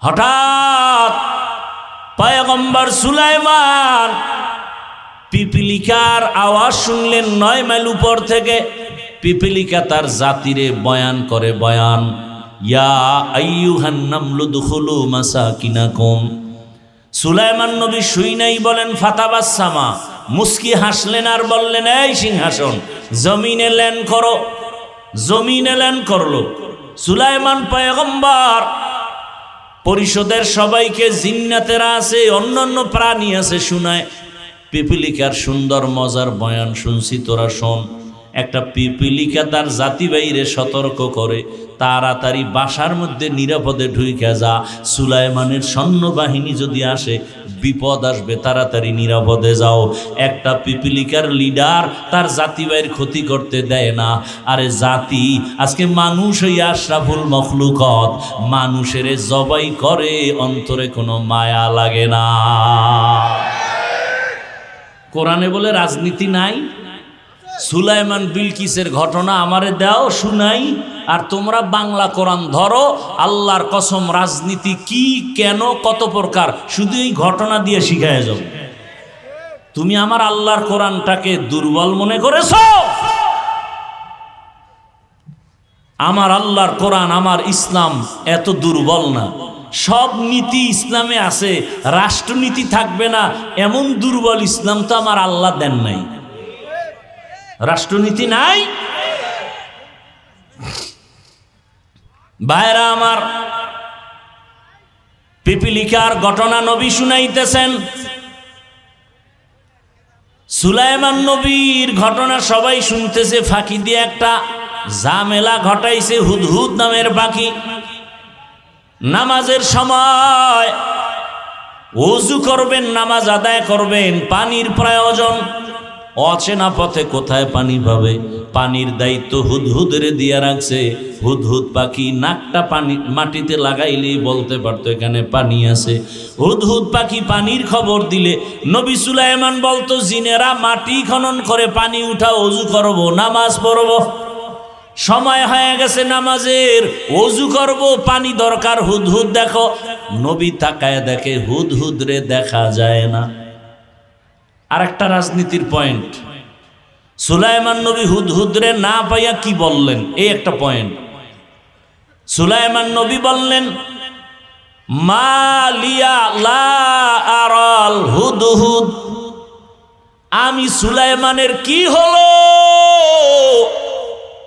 হঠাৎ পয়গম্বর সুলাইমান পিপিলিকার আওয়াজ শুনলেন 9 মাইল উপর থেকে। পিপিলিকা তার জাতিরে বয়ান করে, বয়ান, ইয়া আইয়ুহান নামলু দুখুলু মাসাকিনাকুম। সুলাইমান নবী শুই নাই বলেন ফাতাবাসসামা, মুস্কি হাসলেন আর বললেন, এই সিংহাসন জমিনে ল্যান্ড করো। জমিনে ল্যান্ড করলো সুলাইমান পয়গম্বর। পরিষদের সবাইকে, জিন্নাতেরা আছে, অন্যান্য প্রাণী আছে, শুনায় পিপিলিকার সুন্দর মজার বয়ান শুনছি, তোরা শোন। একটা পিপিলিকা তার জাতি বাইরে সতর্ক করে, তাড়াতাড়ি বাসার মধ্যে নিরাপদে ঢুইকা যা, সুলাইমানের সৈন্যবাহিনী যদি আসে বিপদ আসবে, তাড়াতাড়ি নিরাপদে যাও। একটা পিপিলিকার লিডার তার জাতি বাইর ক্ষতি করতে দেয় না। আরে জাতি আজকে মানুষ হইয়া আশরাফুল মখলুকত, মানুষের জবাই করে, অন্তরে কোনো মায়া লাগে না। কোরআনে বলে রাজনীতি নাই। সুলাইমান বিলকিসের ঘটনা আমারে দাও শুনাই, আর তোমরা বাংলা কোরআন ধরো। আল্লাহর কসম, রাজনীতি কি, কেন, কত প্রকার, শুধু এই ঘটনা দিয়ে শিখায় যাও। তুমি আমার আল্লাহর কোরআনটাকে দুর্বল মনে করেছো? আমার আল্লাহর কোরআন, আমার ইসলাম এত দুর্বল না। সব নীতি ইসলামে আছে, রাষ্ট্রনীতি থাকবে না এমন দুর্বল ইসলাম তো আমার আল্লাহ দেন নাই। রাষ্ট্রনীতি নাই। ভাইরা আমার, পিপিলিকার ঘটনা নবী শুনাইতেছেন। সুলাইমান নবীর ঘটনা সবাই শুনতেছে, ফাঁকি দিয়ে একটা ঝামেলা ঘটাইছে হুদহুদ নামের পাখি। নামাজের সময় ওযু করবেন, নামাজ আদায় করবেন, পানির প্রয়োজন। অচেনা পথে কোথায় পানি পাবে, পানির দায়িত্ব হুদহুদরে দিয়া রাখছে। হুদহুদ পাখি নাকটা পানি মাটিতে লাগাইলেই বলতে পারতো এখানে পানি আছে। হুদহুদ পাখি পানির খবর দিলে নবী সুলাইমান বলতো, জিনেরা মাটি খনন করে পানি উঠা, ওযু করব, নামাজ পড়ব। সময় হয়ে গেছে নামাজের, ওযু করব, পানি দরকার, হুদহুদ দেখো। নবী তাকায় দেখে হুদহুদরে দেখা যায় না। আর একটা রাজনীতির পয়েন্ট, সুলাইমান নবী হুদহুদরে না পাইয়া কি বললেন, এই একটা পয়েন্ট। সুলাইমান নবী বললেন, মা লিয়া লা আরাল হুদহুদ, আমি সুলাইমানের কি হলো,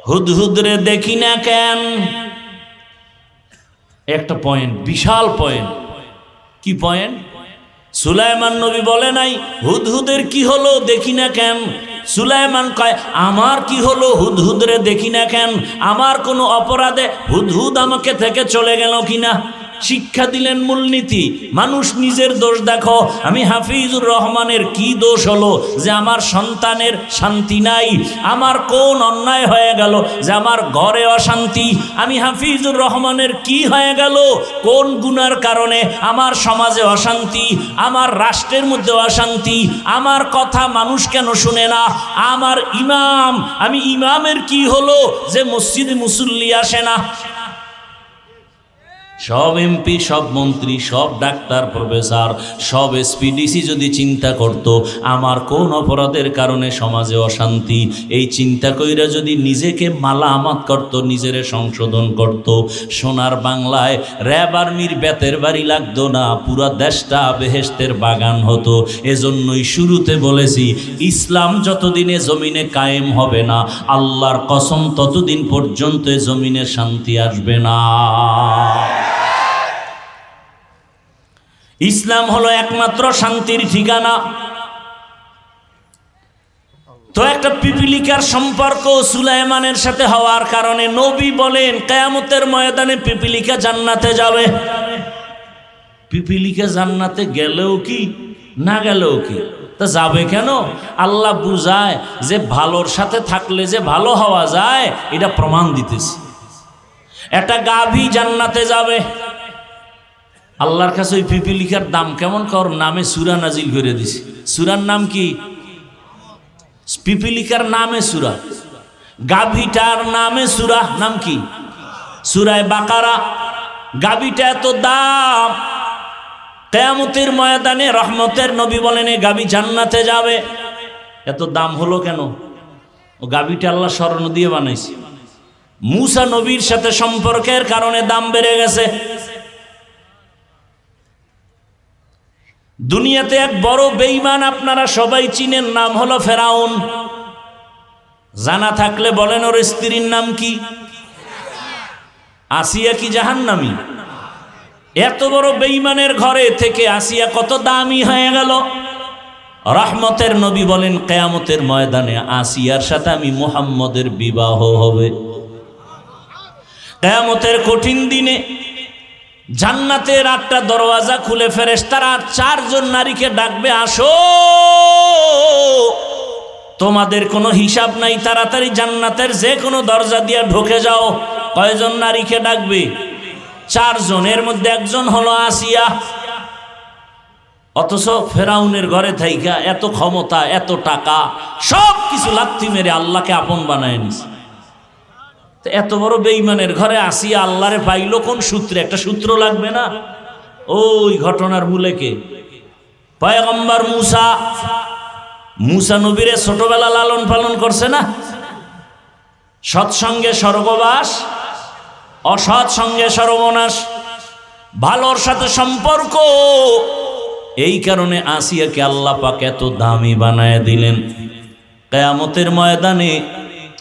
হুদহুদরে দেখি না কেন। একটা পয়েন্ট, বিশাল পয়েন্ট। কি পয়েন্ট? সুলাইমান নবী বলে নাই হুদহুদের কি হলো দেখি না কেন। সুলাইমান কয়, আমার কি হলো হুদহুদরে দেখি না কেন, আমার কোনো অপরাধে হুদহুদ আমাকে থেকে চলে গেল কিনা। শিক্ষা দিলেন মূলনীতি, মানুষ নিজের দোষ দেখো। আমি হাফিজুর রহমানের কি দোষ হলো যে আমার সন্তানের শান্তি নাই? আমার কোন অন্যায় হয়ে গেল যে আমার ঘরে অশান্তি? আমি হাফিজুর রহমানের কি হয়ে গেল, কোন গুনার কারণে আমার সমাজে অশান্তি, আমার রাষ্ট্রের মধ্যে অশান্তি? আমার কথা মানুষ কেন শুনে না? আমার ইমাম, আমি ইমামের কি হলো যে মসজিদে মুসল্লি আসে না? সব এমপি, সব মন্ত্রী, সব ডাক্তার, প্রফেসর, সব এসপিডিসি যদি চিন্তা করত আমার কোন অপরাধের কারণে সমাজে অশান্তি, এই চিন্তা কইরা যদি নিজেকে মালামাত করত, নিজেরে সংশোধন করত, সোনার বাংলায় র্যাব আর্মির বেতের বাড়ি লাগতো না, পুরা দেশটা বেহেশতের বাগান হতো। এজন্যই শুরুতে বলেছি, ইসলাম যতদিনে জমিনে কায়েম হবে না, আল্লাহর কসম ততদিন পর্যন্ত জমিনে শান্তি আসবে না। ইসলাম হলো একমাত্র শান্তির ঠিকানা। তো একটা পিপিলিকার সম্পর্ক সুলাইমানের সাথে হওয়ার কারণে নবী বলেন কিয়ামতের ময়দানে পিপিলিকা জান্নাতে যাবে। পিপিলিকা জান্নাতে গেলেও কি না গেলেও কি, তা যাবে কেন? আল্লাহ বুঝায় যে ভালোর সাথে থাকলে যে ভালো হওয়া যায়, এটা প্রমাণ দিতেছে। একটা গাভী জান্নাতে যাবে। আল্লাহর কাছে ওই পিপিলিকার দাম কেমন, কর নামে সূরা নাজিল করে দিছে। সূরার নাম কি? পিপিলিকার নামে সূরা, গাভীটার নামে সূরা। নাম কি? সূরা বাকারা। গাভীটা এত দাম, কিয়ামতের ময়দানে রহমতের নবী বলেন এই গাভী জান্নাতে যাবে। এত দাম হলো কেন? ও গাভীটা আল্লাহ স্বর্ণ দিয়ে বানাইছে। মূসা নবীর সাথে সম্পর্কের কারণে দাম বেড়ে গেছে। দুনিয়াতে এক বড় বেঈমান আপনারা সবাই চিনেন, নাম হলো ফেরাউন। জানা থাকলে বলেন ওর স্ত্রীর নাম কি? আসিয়া কি জাহান্নামী? এত বড় বেঈমানের ঘরে থেকে আসিয়া কত দামি হয়ে গেল। রহমতের নবী বলেন কিয়ামতের ময়দানে আসিয়ার সাথে আমি মুহাম্মদের বিবাহ হবে। কিয়ামতের কঠিন দিনে জান্নাতের 8টা দরওয়াজা খুলে ফেরেশতারা 4 জন নারীকে ডাকবে, আসো, তোমাদের কোনো হিসাব নাই, তাড়াতাড়ি জান্নাতের যে কোনো দরজা দিয়ে ঢুকে যাও। কয়জন নারীকে ডাকবে? 4 জন। এর মধ্যে একজন হলো আসিয়া। অথচ ফেরাউনের ঘরে থাইকা এত ক্ষমতা, এত টাকা, সব কিছু লাথি মেরে আল্লাহকে আপন বানায় নিছে। এত বড় বেঈমানের ঘরে আসিয়া আল্লাহরে পাইলো কোন সূত্রে? একটা সূত্র লাগবে না? ওই ঘটনার মূলে কে? পয়গম্বর মূসা। মূসা নবীরে ছোটবেলা লালন পালন করছে না? সৎসঙ্গে স্বর্গবাস, অসৎ সঙ্গে সর্বনাশ। ভালোর সাথে সম্পর্ক, এই কারণে আসিয়াকে আল্লাহ পাক এত দামি বানায় দিলেন। কিয়ামতের ময়দানে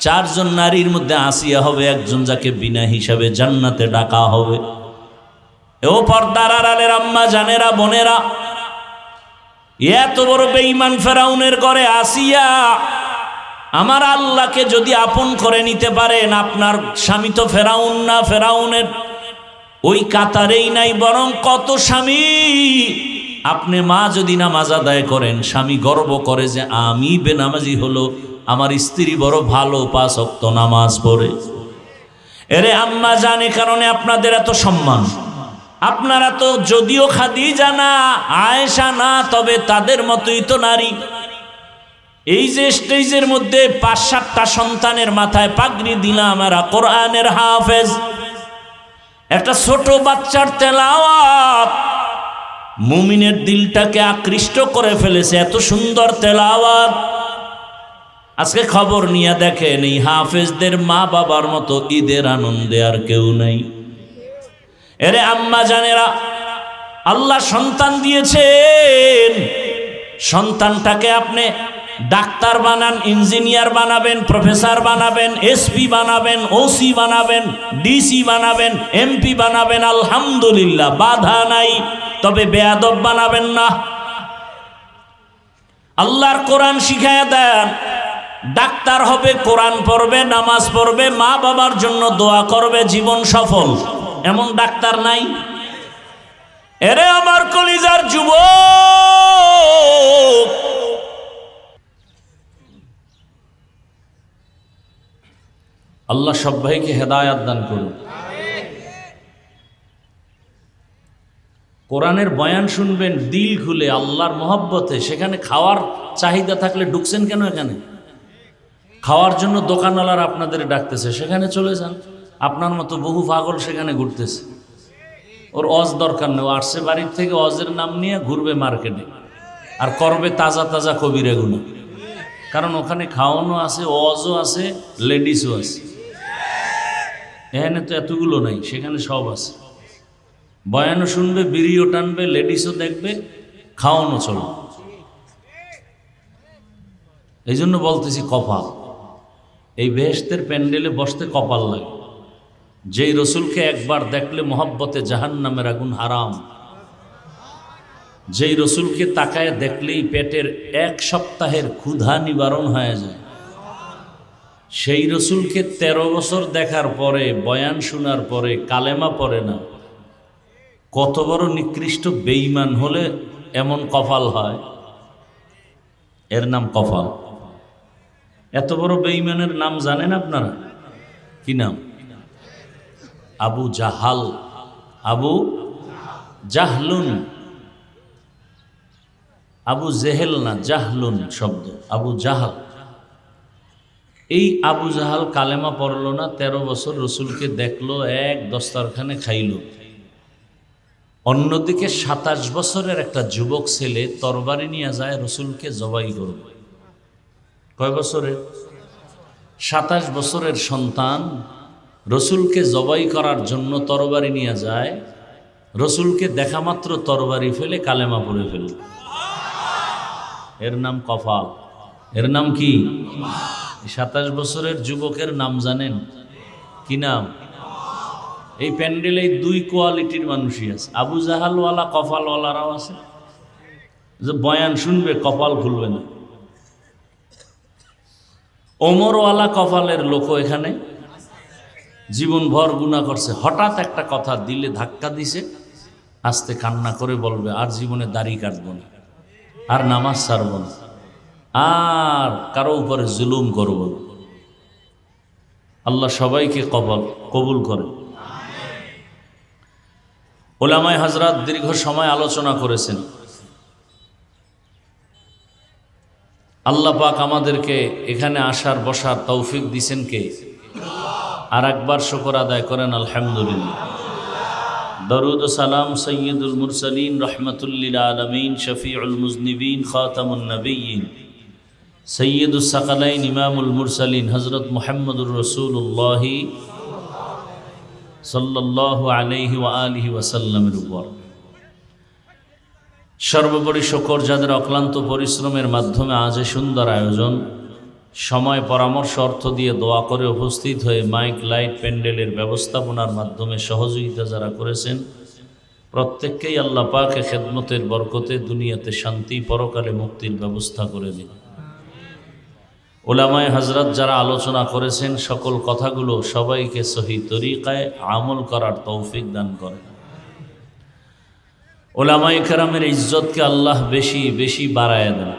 4 জন নারীর মধ্যে আসিয়া হবে একজন, যাকে বিনা হিসাবে জান্নাতে ডাকা হবে। ও পর্দার আড়ালের আম্মা জানেরা, বোনেরা, এত বড় বেঈমান ফেরাউনের ঘরে আসিয়া আমার আল্লাহকে যদি আপন করে নিতে পারেন, আপনার স্বামী তো ফেরাউন না, ফেরাউনের ওই কাতারেই নাই, বরং কত স্বামী। আপনি মা যদি নামাজ আদায় করেন, স্বামী গর্ব করে যে আমি বেনামাজি হলো, আমার স্ত্রী বড় ভালো 5 ওয়াক্ত নামাজ পড়ে। এরে আম্মা জানে কারণে আপনাদের এত সম্মান। আপনারা তো যদিও খাদিজা না, আয়েশা না, তবে তাদের মতোই তো নারী। এই যে স্টেজের মধ্যে 5-7টা সন্তানের মাথায় পাগড়ি দিলাম, এরা কোরআনের হাফেজ। একটা ছোট বাচ্চার তেলাওয়াত মুমিনের দিলটাকে আকৃষ্ট করে ফেলেছে, এত সুন্দর তেলাওয়াত। আজকে খবর নিয়ে দেখেন, এই হাফেজদের মা বাবার মতো ঈদের আনন্দে আর কেউ নাই। এরে আম্মা জানেরা, আল্লাহ সন্তান দিয়েছেন, সন্তানটাকে আপনি ডাক্তার বানান, ইঞ্জিনিয়ার বানাবেন, প্রফেসর বানাবেন, এসপি বানাবেন, ওসি বানাবেন, ডিসি বানাবেন, এমপি বানাবেন, আলহামদুলিল্লাহ, বাধা নাই। তবে বেয়াদব বানাবেন না। আল্লাহর কোরআন শিখায়া দেন, ডাক্তার হবে, কোরআন পড়বে, নামাজ পড়বে, মা বাবার জন্য দোয়া করবে, জীবন সফল। এমন ডাক্তার নাই? এরে আমার কলিজার যুবক, আল্লাহ সব ভাইকে হেদায়াত দান করুন। কোরআনের বয়ান শুনবেন দিল খুলে, আল্লাহর মহব্বতে। সেখানে খাওয়ার চাহিদা থাকলে ঢুকছেন কেন? এখানে খাওয়ার জন্য দোকানওয়ালার আপনাদের ডাকতেছে, সেখানে চলে যান। আপনার মতো বহু পাগল সেখানে ঘুরতেছে, ওর অজ দরকার নেই। ও আসছে বাড়ির থেকে, অজের নাম নিয়ে ঘুরবে মার্কেটে আর করবে তাজা তাজা কবিরা গুনাহ। কারণ ওখানে খাওয়ানো আছে, অজও আছে, লেডিসও আছে। এখানে তো এতগুলো নাই, সেখানে সব আছে। বয়ানও শুনবে, বিড়িও টানবে, লেডিসও দেখবে, খাওয়ানো চলবে। এই জন্য বলতেছি কপাল। এই বেহেশতের প্যান্ডেলে বসতে কপাল লাগে। যেই রসুলকে একবার দেখলে মহব্বতে জাহান্নামের আগুন হারাম। যেই রসুলকে তাকায় দেখলেই পেটের 1 সপ্তাহের ক্ষুধা নিবারণ হয়ে যায়, সেই রসুলকে 13 বছর দেখার পরে, বয়ান শোনার পরে কালেমা পড়ে না, কত বড় নিকৃষ্ট বেঈমান হলে এমন কপাল হয়? এর নাম কপাল। এত বড় বেঈমানের নাম জানেন আপনারা? কি নাম? আবু জাহাল। আবু জাহলুন, আবু জেহেল না, জাহলুন শব্দ, আবু জাহাল। এই আবু জাহাল কালেমা পড়লো না, 13 বছর রসুলকে দেখলো, এক দস্তরখানে খাইল, অন্যদিকে 27 বছরের একটা যুবক ছেলে তরবারি নিয়ে যায় রসুলকে জবাই করবে। কয় বছরে? 27 বছরের সন্তান রসুলকে জবাই করার জন্য তরবারি নিয়ে যায়, রসুলকে দেখা মাত্র তরবারি ফেলে কালেমা পড়ে ফেলে। এর নাম কফাল। এর নাম কি? 27 বছরের যুবকের নাম জানেন কি নাম? এই প্যান্ডেলে 2 কোয়ালিটির মানুষই আছে, আবু জাহালওয়ালা কপালওয়ালারাও আছে, যে বয়ান শুনবে কপাল খুলবে না। ওমরওয়ালা কপালের লোকও এখানে, জীবনভর গুনাহ করছে, হঠাৎ একটা কথা দিলে ধাক্কা দিছে, আস্তে কান্না করে বলবে আর জীবনে দাড়ি কাটবো না, আর নামাজ ছাড়ব না, আর কারো উপরে জুলুম করব না। আল্লাহ সবাইকে কবুল করে। ওলামায়ে হযরত দীর্ঘ সময় আলোচনা করেছেন। আল্লাহ পাক আমাদেরকে এখানে আসার বসার তৌফিক দিয়েছেন কে? আর একবার শুকর আদায় করেন আলহামদুলিল্লাহ। দরুদ ও সালাম সৈয়দুল মুরসালিন রহমাতুল লিল আলামিন শফিউল মুজনিবিন খাতামুন নবিয়্যিন সৈয়দুস সাকালাইন ইমামুল মুরসালিন হযরত মুহাম্মদুর রাসূলুল্লাহ সাল্লাল্লাহু আলাইহি ওয়া আলিহি ওয়াসাল্লামের উপর সর্বোপরি শুকর, যাদের অক্লান্ত পরিশ্রমের মাধ্যমে আজ এই সুন্দর আয়োজন, সময় পরামর্শ অর্থ দিয়ে দোয়া করে উপস্থিত হয়ে মাইক লাইট প্যান্ডেলের ব্যবস্থাপনার মাধ্যমে সহযোগিতা যারা করেছেন, প্রত্যেককেই আল্লাহ পাকে খেদমতের বরকতে দুনিয়াতে শান্তি, পরকালে মুক্তির ব্যবস্থা করে দিন। ওলামায়ে হযরত যারা আলোচনা করেছেন, সকল কথাগুলো সবাইকে সহি তরিকায় আমল করার তৌফিক দান করেন। ওলামায়ে কেরামের ইজ্জতকে আল্লাহ বেশি বেশি বাড়ায় দেন।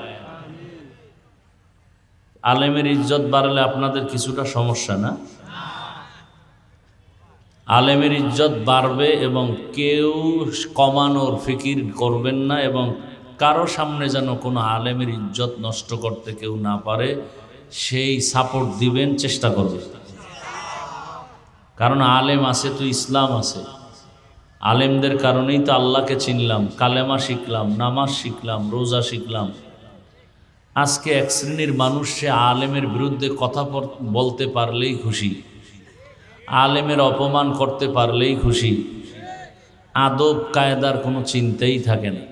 আলেমের ইজ্জত বাড়ালে আপনাদের কিছুটা সমস্যা না? আলেমের ইজ্জত বাড়বে এবং কেউ কমানোর ফিকির করবেন না, এবং কারো সামনে যেন কোনো আলেমের ইজ্জত নষ্ট করতে কেউ না পারে সেই সাপোর্ট দিবেন, চেষ্টা করবেন। কারণ আলেম আছে তো ইসলাম আছে। আলেমদের কারণেই তো আল্লাহকে চিনলাম, কালেমা শিখলাম, নামাজ শিখলাম, রোজা শিখলাম। আজকে এক শ্রেণীর মানুষ সে আলেমের বিরুদ্ধে কথা বলতে পারলেই খুশি, আলেমের অপমান করতে পারলেই খুশি, আদব কায়দার কোনো চিন্তাই থাকে না।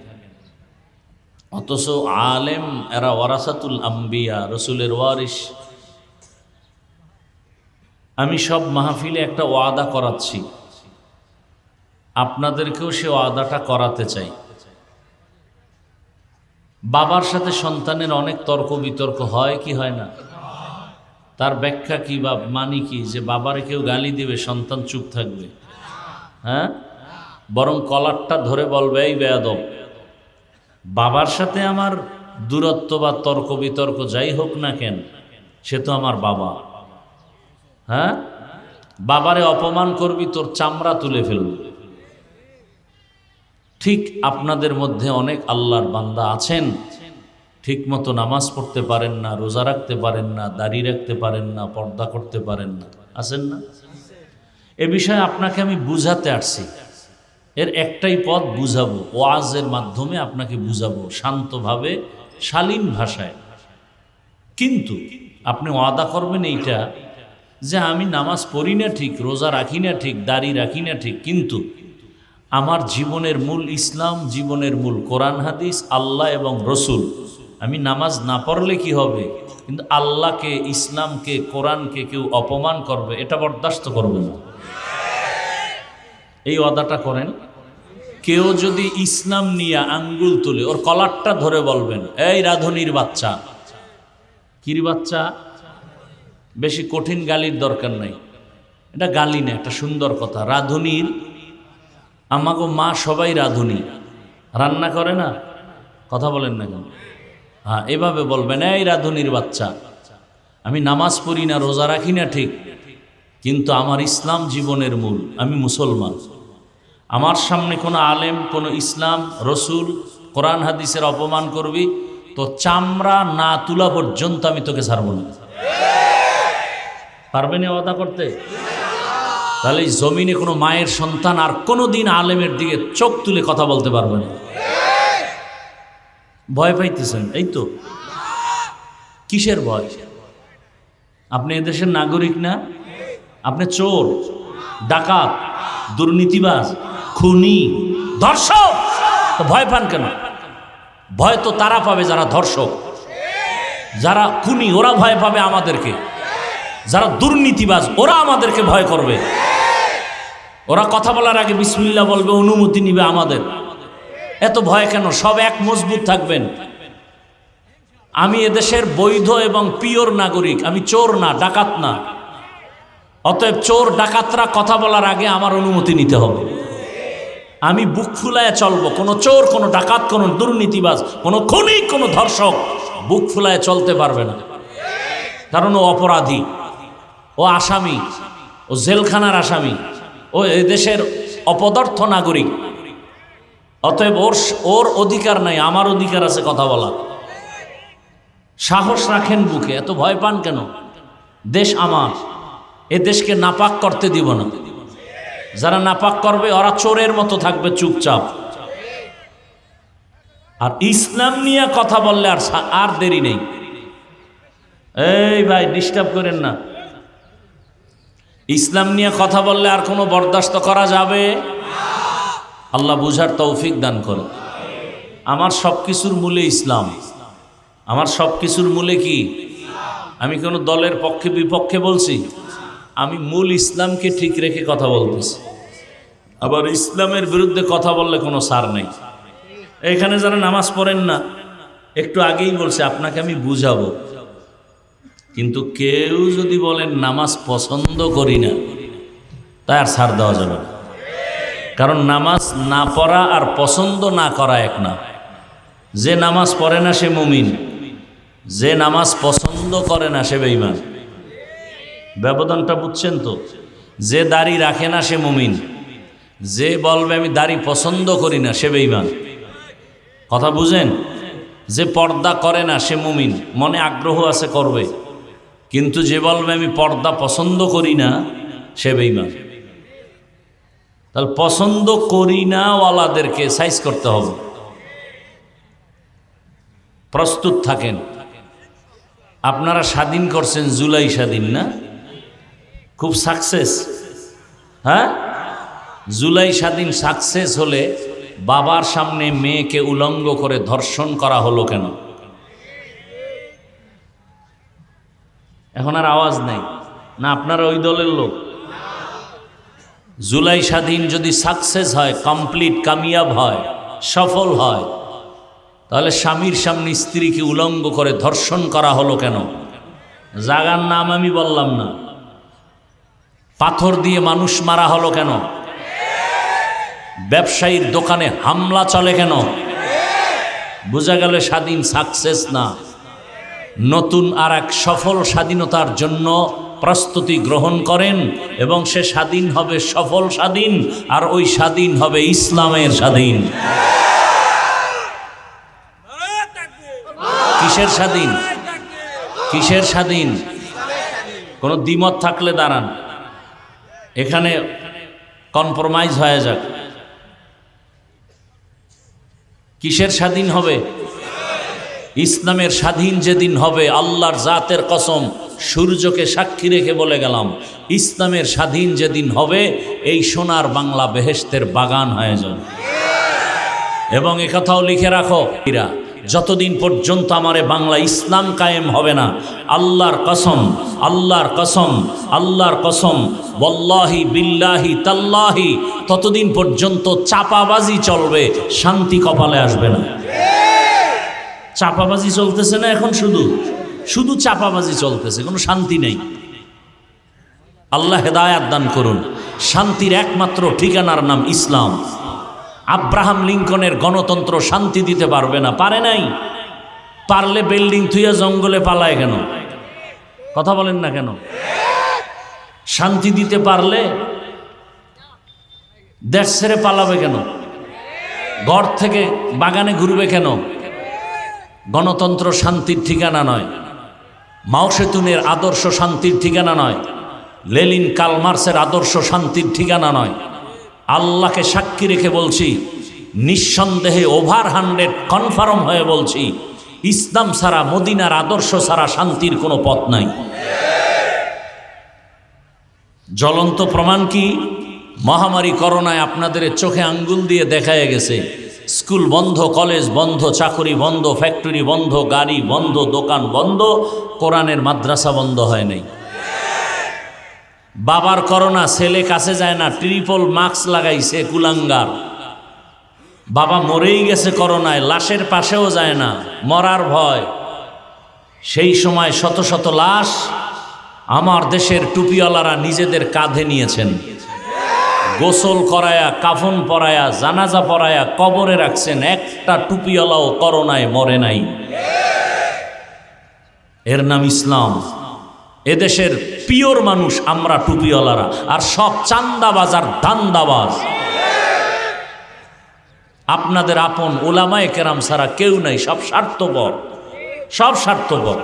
অথচ আলেম এরা ওয়ারাসাতুল আম্বিয়া, রসুলের ওয়ারিস। আমি সব মাহফিলে একটা ওয়াদা করাচ্ছি, আপনাদেরকেও সে ওয়াদাটা করাতে চাই। বাবার সাথে সন্তানের অনেক তর্ক বিতর্ক হয় কি হয় না? তার ব্যাখ্যা কি বা মানি কি যে বাবারে কেউ গালি দিবে সন্তান চুপ থাকবে? হ্যাঁ, বরং কলারটা ধরে বলবে এই বেয়াদব, বাবার সাথে আমার দূরত্ব বা তর্ক বিতর্ক যাই হোক না কেন, সে তো আমার বাবা। হ্যাঁ, বাবারে অপমান করবি তোর চামড়া তুলে ফেলবে। ঠিক আপনাদের মধ্যে অনেক আল্লাহর বান্দা আছেন, ঠিক মতো নামাজ পড়তে পারেন না, রোজা রাখতে পারেন না, দাড়ি রাখতে পারেন না, পর্দা করতে পারেন না, আছেন না? এ বিষয়ে আপনাকে আমি বুঝাতে আসছি। এর একটাই পথ, বুঝাবো, ওয়াজের মাধ্যমে আপনাকে বুঝাবো শান্তভাবে, শালীন ভাষায়। কিন্তু আপনি ওয়াদা করবেন এইটা যে আমি নামাজ পড়ি না ঠিক, রোজা রাখি না ঠিক, দাড়ি রাখি না ঠিক, কিন্তু আমার জীবনের মূল ইসলাম, জীবনের মূল কোরআন হাদিস, আল্লাহ এবং রসুল। আমি নামাজ না পড়লে কি হবে, কিন্তু আল্লাহকে, ইসলামকে, কোরআনকে কেউ অপমান করবে, এটা বরদাস্ত করবে না। এই ওয়াদাটা করেন। কেউ যদি ইসলাম নিয়ে আঙ্গুল তুলে ওর কলারটা ধরে বলবেন এই রাধুনির বাচ্চা। কির বাচ্চা? বেশি কঠিন গালির দরকার নাই, এটা গালি না, একটা সুন্দর কথা। রাধুনির, আমাগো মা সবাই রাঁধুনি, রান্না করে না, কথা বলেন না কেন? হ্যাঁ, এভাবে বলবেন এই রাঁধুনির বাচ্চা, আমি নামাজ পড়ি না, রোজা রাখি না ঠিক, কিন্তু আমার ইসলাম জীবনের মূল, আমি মুসলমান। আমার সামনে কোনো আলেম, কোনো ইসলাম, রসুল, কোরআন হাদিসের অপমান করবি তো চামড়া না তুলা পর্যন্ত আমি তোকে ছাড়ব না। পারবেন এ ওয়াদা করতে? তাহলে এই জমিনে কোনো মায়ের সন্তান আর কোনো দিন আলেমের দিকে চোখ তুলে কথা বলতে পারবে না। ভয় পাইতেছেন, এই তো। কিসের ভয়? আপনি এদেশের নাগরিক না? আপনি চোর, ডাকাত, দুর্নীতিবাজ, খুনি, ধর্ষক, তো ভয় পান কেন? ভয় তো তারা পাবে যারা ধর্ষক, যারা খুনি, ওরা ভয় পাবে আমাদেরকে। যারা দুর্নীতিবাজ ওরা আমাদেরকে ভয় করবে। ওরা কথা বলার আগে বিসমিল্লাহ বলবে, অনুমতি নিবে আমাদের। এত ভয় কেন? সব এক মজবুত থাকবেন। আমি এদেশের বৈধ এবং পিওর নাগরিক, আমি চোর না, ডাকাত না। অতএব চোর ডাকাতরা কথা বলার আগে আমার অনুমতি নিতে হবে। আমি বুক ফুলায় চলবো। কোনো চোর, কোনো ডাকাত, কোনো দুর্নীতিবাজ, কোনো খুনি, কোনো ধর্ষক বুক ফুলায় চলতে পারবে না। কারণ ও অপরাধী, ও আসামি, ও জেলখানার আসামি, ও এদেশের অপদার্থ নাগরিক। অতএব ওর অধিকার নাই, আমার অধিকার আছে কথা বলা। সাহস রাখেন বুকে, এত ভয় পান কেন? দেশ আমার, এ দেশকে নাপাক করতে দিব না। যারা নাপাক করবে ওরা চোরের মতো থাকবে চুপচাপ। আর ইসলাম নিয়ে কথা বললে আর দেরি নেই। এই ভাই ডিস্টার্ব করেন না। ইসলাম নিয়ে কথা বললে আর কোনো বরদাস্ত করা যাবে? আল্লাহ বুঝার তৌফিক দান করে। আমার সব কিছুর মূলে ইসলাম। আমার সব কিছুর মূলে কি? আমি কোনো দলের পক্ষে বিপক্ষে বলছি? আমি মূল ইসলামকে ঠিক রেখে কথা বলতেছি। আবার ইসলামের বিরুদ্ধে কথা বললে কোনো সার নেই। এখানে যারা নামাজ পড়েন না, একটু আগেই বলছে আপনাকে আমি বুঝাবো, কিন্তু কেউ যদি বলেন নামাজ পছন্দ করি না, তাই আর ছাড় দেওয়া যাবে না। কারণ নামাজ না পড়া আর পছন্দ না করা এক না। যে নামাজ পড়ে না সে মুমিন, যে নামাজ পছন্দ করে না সে বেঈমান। ব্যবধানটা বুঝছেন তো? যে দাড়ি রাখে না সে মুমিন, যে বলবে আমি দাড়ি পছন্দ করি না সে বেঈমান। কথা বুঝেন? যে পর্দা করে না সে মুমিন, মনে আগ্রহ আছে করবে, কিন্তু যে বলবে আমি পর্দা পছন্দ করি না সে বেঈমান। তাহলে পছন্দ করি না ওয়ালাদেরকে সাইজ করতে হবে। প্রস্তুত থাকেন। আপনারা স্বাধীন করছেন জুলাই স্বাধীন না? খুব সাকসেস। হ্যাঁ, জুলাই স্বাধীন সাকসেস হলে বাবার সামনে মেয়েকে উলঙ্গ করে ধর্ষণ করা হলো কেন? এখন আর আওয়াজ নেই না? আপনারা ওই দলের লোক? জুলাই স্বাধীন যদি সাকসেস হয়, কমপ্লিট কামিয়াব হয়, সফল হয়, তাহলে স্বামীর সামনে স্ত্রীকে উলঙ্গ করে ধর্ষণ করা হলো কেন? জাগার নাম আমি বললাম না। পাথর দিয়ে মানুষ মারা হলো কেন? ব্যবসায়ীর দোকানে হামলা চলে কেন? বোঝা গেল স্বাধীন সাকসেস না। নতুন আর এক সফল স্বাধীনতার জন্য প্রস্তুতি গ্রহণ করেন এবং সে স্বাধীন হবে সফল স্বাধীন, আর ওই স্বাধীন হবে ইসলামের স্বাধীন। কিসের স্বাধীন? কিসের স্বাধীন? কোনো দ্বিমত থাকলে দাঁড়ান, এখানে কম্প্রোমাইজ হয়ে যাক। কিসের স্বাধীন হবে? ইসলামের স্বাধীন যেদিন হবে, আল্লাহর জাতের কসম সূর্যকে সাক্ষী রেখে বলে গেলাম, ইসলামের স্বাধীন যেদিন হবে এই সোনার বাংলা বেহেশতের বাগান হয়ে যাবে। এবং একথাও লিখে রাখো, যতদিন পর্যন্ত আমারে বাংলা ইসলাম কায়েম হবে না, আল্লাহর কসম, আল্লাহর কসম, আল্লাহর কসম, ওয়াল্লাহি বিল্লাহি তাল্লাহি, ততদিন পর্যন্ত চাপাবাজি চলবে, শান্তি কপালে আসবে না। চাপাবাজি চলতেছে না এখন? শুধু শুধু চাপাবাজি চলতেছে, কোনো শান্তি নেই। আল্লাহ হেদায়াত দান করুন। শান্তির একমাত্র ঠিকানার নাম ইসলাম। আব্রাহাম লিঙ্কনের গণতন্ত্র শান্তি দিতে পারবে না, পারে নাই। পারলে বিল্ডিং থুইয়া জঙ্গলে পালায় কেন? কথা বলেন না কেন? শান্তি দিতে পারলে দেশ ছেড়ে পালাবে কেন? ঘর থেকে বাগানে ঘুরবে কেন? গণতন্ত্র শান্তির ঠিকানা নয়। মাও সেতুনের আদর্শ শান্তির ঠিকানা নয়। লেনিন কার্ল মার্ক্সের আদর্শ শান্তির ঠিকানা নয়। আল্লাহকে সাক্ষী রেখে বলছি, নিঃসন্দেহে ওভার 100 কনফার্ম হয়ে বলছি, ইসলাম ছাড়া, মদিনার আদর্শ ছাড়া শান্তির কোনো পথ নাই। জ্বলন্ত প্রমাণ কি? মহামারী করোনায় আপনাদের চোখে আঙ্গুল দিয়ে দেখায় গেছে, স্কুল বন্ধ, কলেজ বন্ধ, চাকরি বন্ধ, ফ্যাক্টরি বন্ধ, গাড়ি বন্ধ, দোকান বন্ধ, কোরআনের মাদ্রাসা বন্ধ হয় নাই। বাবার করোনা, ছেলে কাছে যায় না, ট্রিপল মাস্ক লাগাইছে কুলাঙ্গার। বাবা মরেই গেছে করোনায়, লাশের পাশেও যায় না, মরার ভয়। সেই সময় শত শত লাশ আমার দেশের টুপিওয়ালারা নিজেদের কাঁধে নিয়েছেন, গোসল করায়া, কাফন পরায়া, জানাজা পরায়া কবরে রাখছেন। একটা টুপিওয়ালাও করোনায় মরে নাই। এর নাম ইসলাম। এদেশের পিওর মানুষ আমরা টুপিওয়ালারা, আর সব চান্দাবাজ আর ধান্দাবাজ। আপনাদের আপন ওলামায়ে কেরাম ছাড়া কেউ নাই, সব স্বার্থপর, সব স্বার্থপর।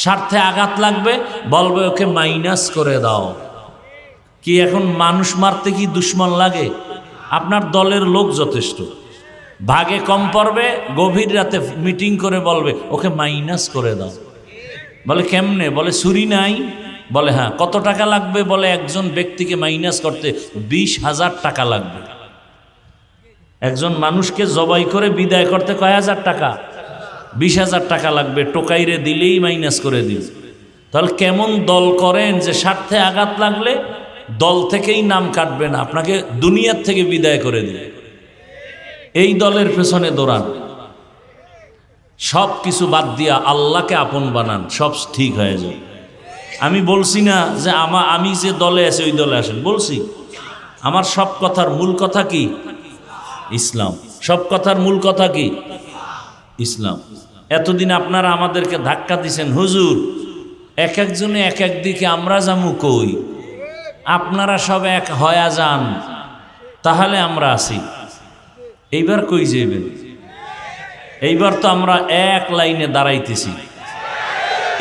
স্বার্থে আঘাত লাগবে, বলবে ওকে মাইনাস করে দাও। কি এখন মানুষ মারতে কি দুশ্মন লাগে? আপনার দলের লোক যথেষ্ট, ভাগে কম পড়বে, গভীর রাতে মিটিং করে বলবে ওকে মাইনাস করে দাও। বলে কেমনে? বলে ছুরি নাই। বলে হ্যাঁ। কত টাকা লাগবে? বলে একজন ব্যক্তিকে মাইনাস করতে 20,000 টাকা লাগবে। একজন মানুষকে জবাই করে বিদায় করতে কয় হাজার টাকা? 20,000 টাকা লাগবে। টোকাইরে দিলেই মাইনাস করে দিল। তাহলে কেমন দল করেন যে স্বার্থে আঘাত লাগলে দল থেকেই নাম কাটবে না, আপনাকে দুনিয়ার থেকে বিদায় করে দিবে। এই দলের পেছনে দৌড়ান, সব কিছু বাদ দিয়া আল্লাহকে আপন বানান, সব ঠিক হয়ে যায়। আমি বলছি না যে আমি যে দলে আছি ওই দলে আসেন, বলছি আমার সব কথার মূল কথা কি? ইসলাম। সব কথার মূল কথা কি? ইসলাম। এতদিন আপনারা আমাদেরকে ধাক্কা দিছেন, হুজুর এক একজনে এক এক দিকে, আমরা যামু কই? আপনারা সব এক হয়া যান, তাহলে আমরা আছি। এইবার কই যাইবেন? এইবার তো আমরা এক লাইনে দাঁড়াইতেছি।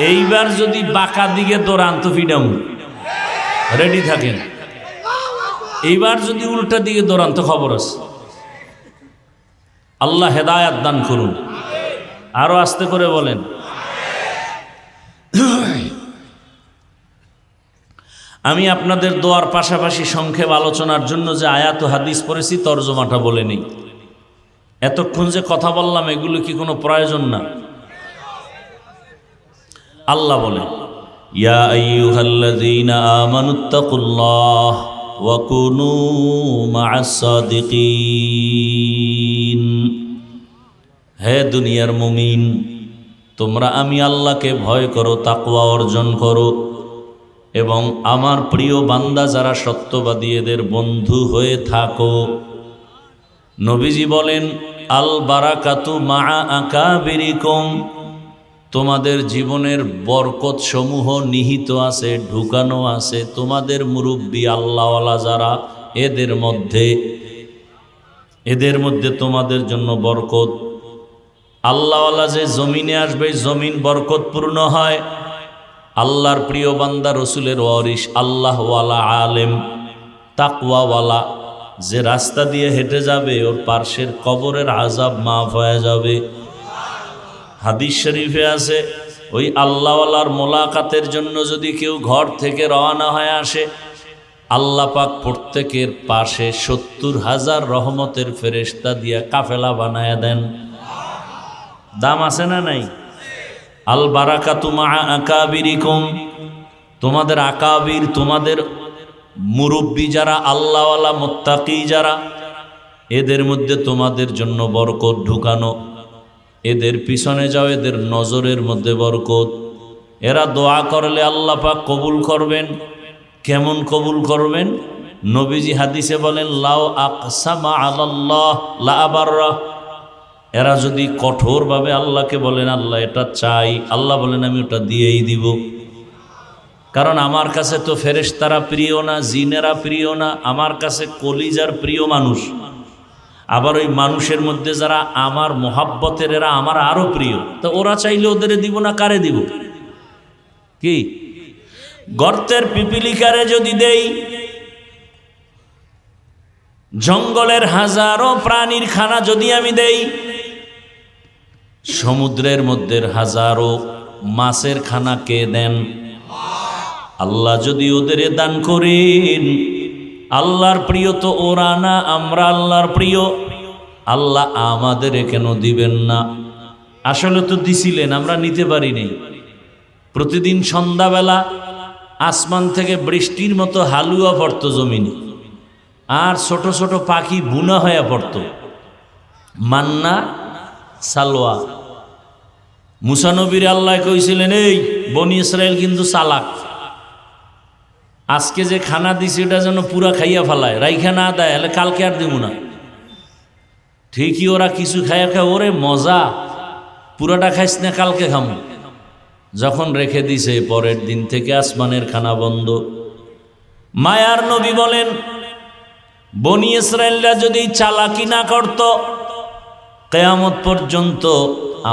এইবার যদি বাঁকা দিকে দৌড়ান তো ফিডাম, রেডি থাকেন। এইবার যদি উল্টা দিকে দৌড়ান তো খবর আছে। আল্লাহ হেদায়াত দান করুন। আরো আস্তে করে বলেন। আমি আপনাদের দোয়ার পাশাপাশি সংক্ষেপ আলোচনার জন্য যে আয়াত ও হাদিস পড়েছি তরজমাটা বলে নেই। এতক্ষণ যে কথা বললাম এগুলো কি কোনো প্রয়োজন না? আল্লাহ বলে, ইয়া আইয়ুহাল্লাযীনা আমানুত্তাকুল্লাহ ওয়া কুনু মা'আস সাদিকিন। হে দুনিয়ার মুমিন, তোমরা আমি আল্লাহকে ভয় করো, তাকওয়া অর্জন করো, এবং আমার প্রিয় বান্দা যারা সত্যবাদী এদের বন্ধু হয়ে থাকো। নবীজি বলেন, আল বারাকাতু মা'a আকাবিরিকুম, তোমাদের জীবনের বরকত সমূহ নিহিত আছে, ঢুকানো আছে তোমাদের মুরব্বী আল্লাহওয়ালা যারা, এদের মধ্যে তোমাদের জন্য বরকত। আল্লাহওয়ালা যে জমিনে আসবে, জমিন বরকতপূর্ণ হয়। আল্লাহর প্রিয় বান্দা, রসুলের ওয়ারিস, আল্লাহওয়ালা আলেম, তাকওয়াওয়ালা যে রাস্তা দিয়ে হেঁটে যাবে ওর পার্শ্বের কবরের আযাব মাফ হয়ে যাবে। হাদিস শরীফে আছে, ওই আল্লাহওয়ালার মোলাকাতের জন্য যদি কেউ ঘর থেকে রওনা হয়ে আসে, আল্লাহ পাক প্রত্যেকের পাশে 70,000 রহমতের ফেরেশতা দিয়া কাফেলা বানায়া দেন। দাম আছে না নাই? আল বারাকাতু মা'a আকাবিরিকুম, তোমাদের আকাবির, তোমাদের মুরব্বী যারা, আল্লাহওয়ালা মুত্তাকি যারা, এদের মধ্যে তোমাদের জন্য বরকত ঢুকানো। এদের পিছনে যাও, এদের নজরের মধ্যে বরকত। এরা দোয়া করলে আল্লাহ পাক কবুল করবেন। কেমন কবুল করবেন? নবীজি হাদিসে বলেন, লাউ আকসামা আলাল্লাহ লা আবাররা। এরা যদি কঠোরভাবে আল্লাহকে বলেন, আল্লাহ এটা চাই, আল্লাহ বলেন আমি ওটা দিয়েই দিব। কারণ আমার কাছে তো ফেরেশতারা প্রিয় না, জিনেরা প্রিয় না, আমার কাছে কলিজার প্রিয় মানুষ। আবার ওই মানুষের মধ্যে যারা আমার মোহাব্বতের, এরা আমার আরো প্রিয়। তো ওরা চাইলে ওদের দিব না, কারে দিব? কি গর্তের পিপিলিকারে যদি দেই, জঙ্গলের হাজারো প্রাণীর খানা যদি আমি দেই, সমুদ্রের মধ্যে হাজারো মাছের খানা কে দেন? আল্লাহ যদি ওদের দান করেন, আল্লাহর প্রিয় তো ওরা না, আমরা আল্লাহর প্রিয়, আল্লাহ আমাদের কেন দিবেন না? আসলে তো দিছিলেন, আমরা নিতে পারি নাই। প্রতিদিন সন্ধ্যাবেলা আসমান থেকে বৃষ্টির মতো হালুয়া পড়তো জমিনে, আর ছোট ছোট পাখি বুনা হয়ে পড়তো, মান্না সালোয়া। মুসা নবীর আল্লাহ কইছিলেন, এই বনি ইসরায়েল কিন্তু চালাক, আজকে যে খানা দিছে এটা যেন পুরা খাইয়া ফেলায়, রাইখা না দেয়, হলে কালকে আর দিব না। ঠিকই ওরা কিছু খাইয়া খায়, ওরে মজা, পুরাটা খাইস না, কালকে খামো। যখন রেখে দিছে, পরের দিন থেকে আসমানের খানা বন্ধ। মায়ার নবী বলেন, বনি ইসরায়েলরা যদি চালাকি না করত, কিয়ামত পর্যন্ত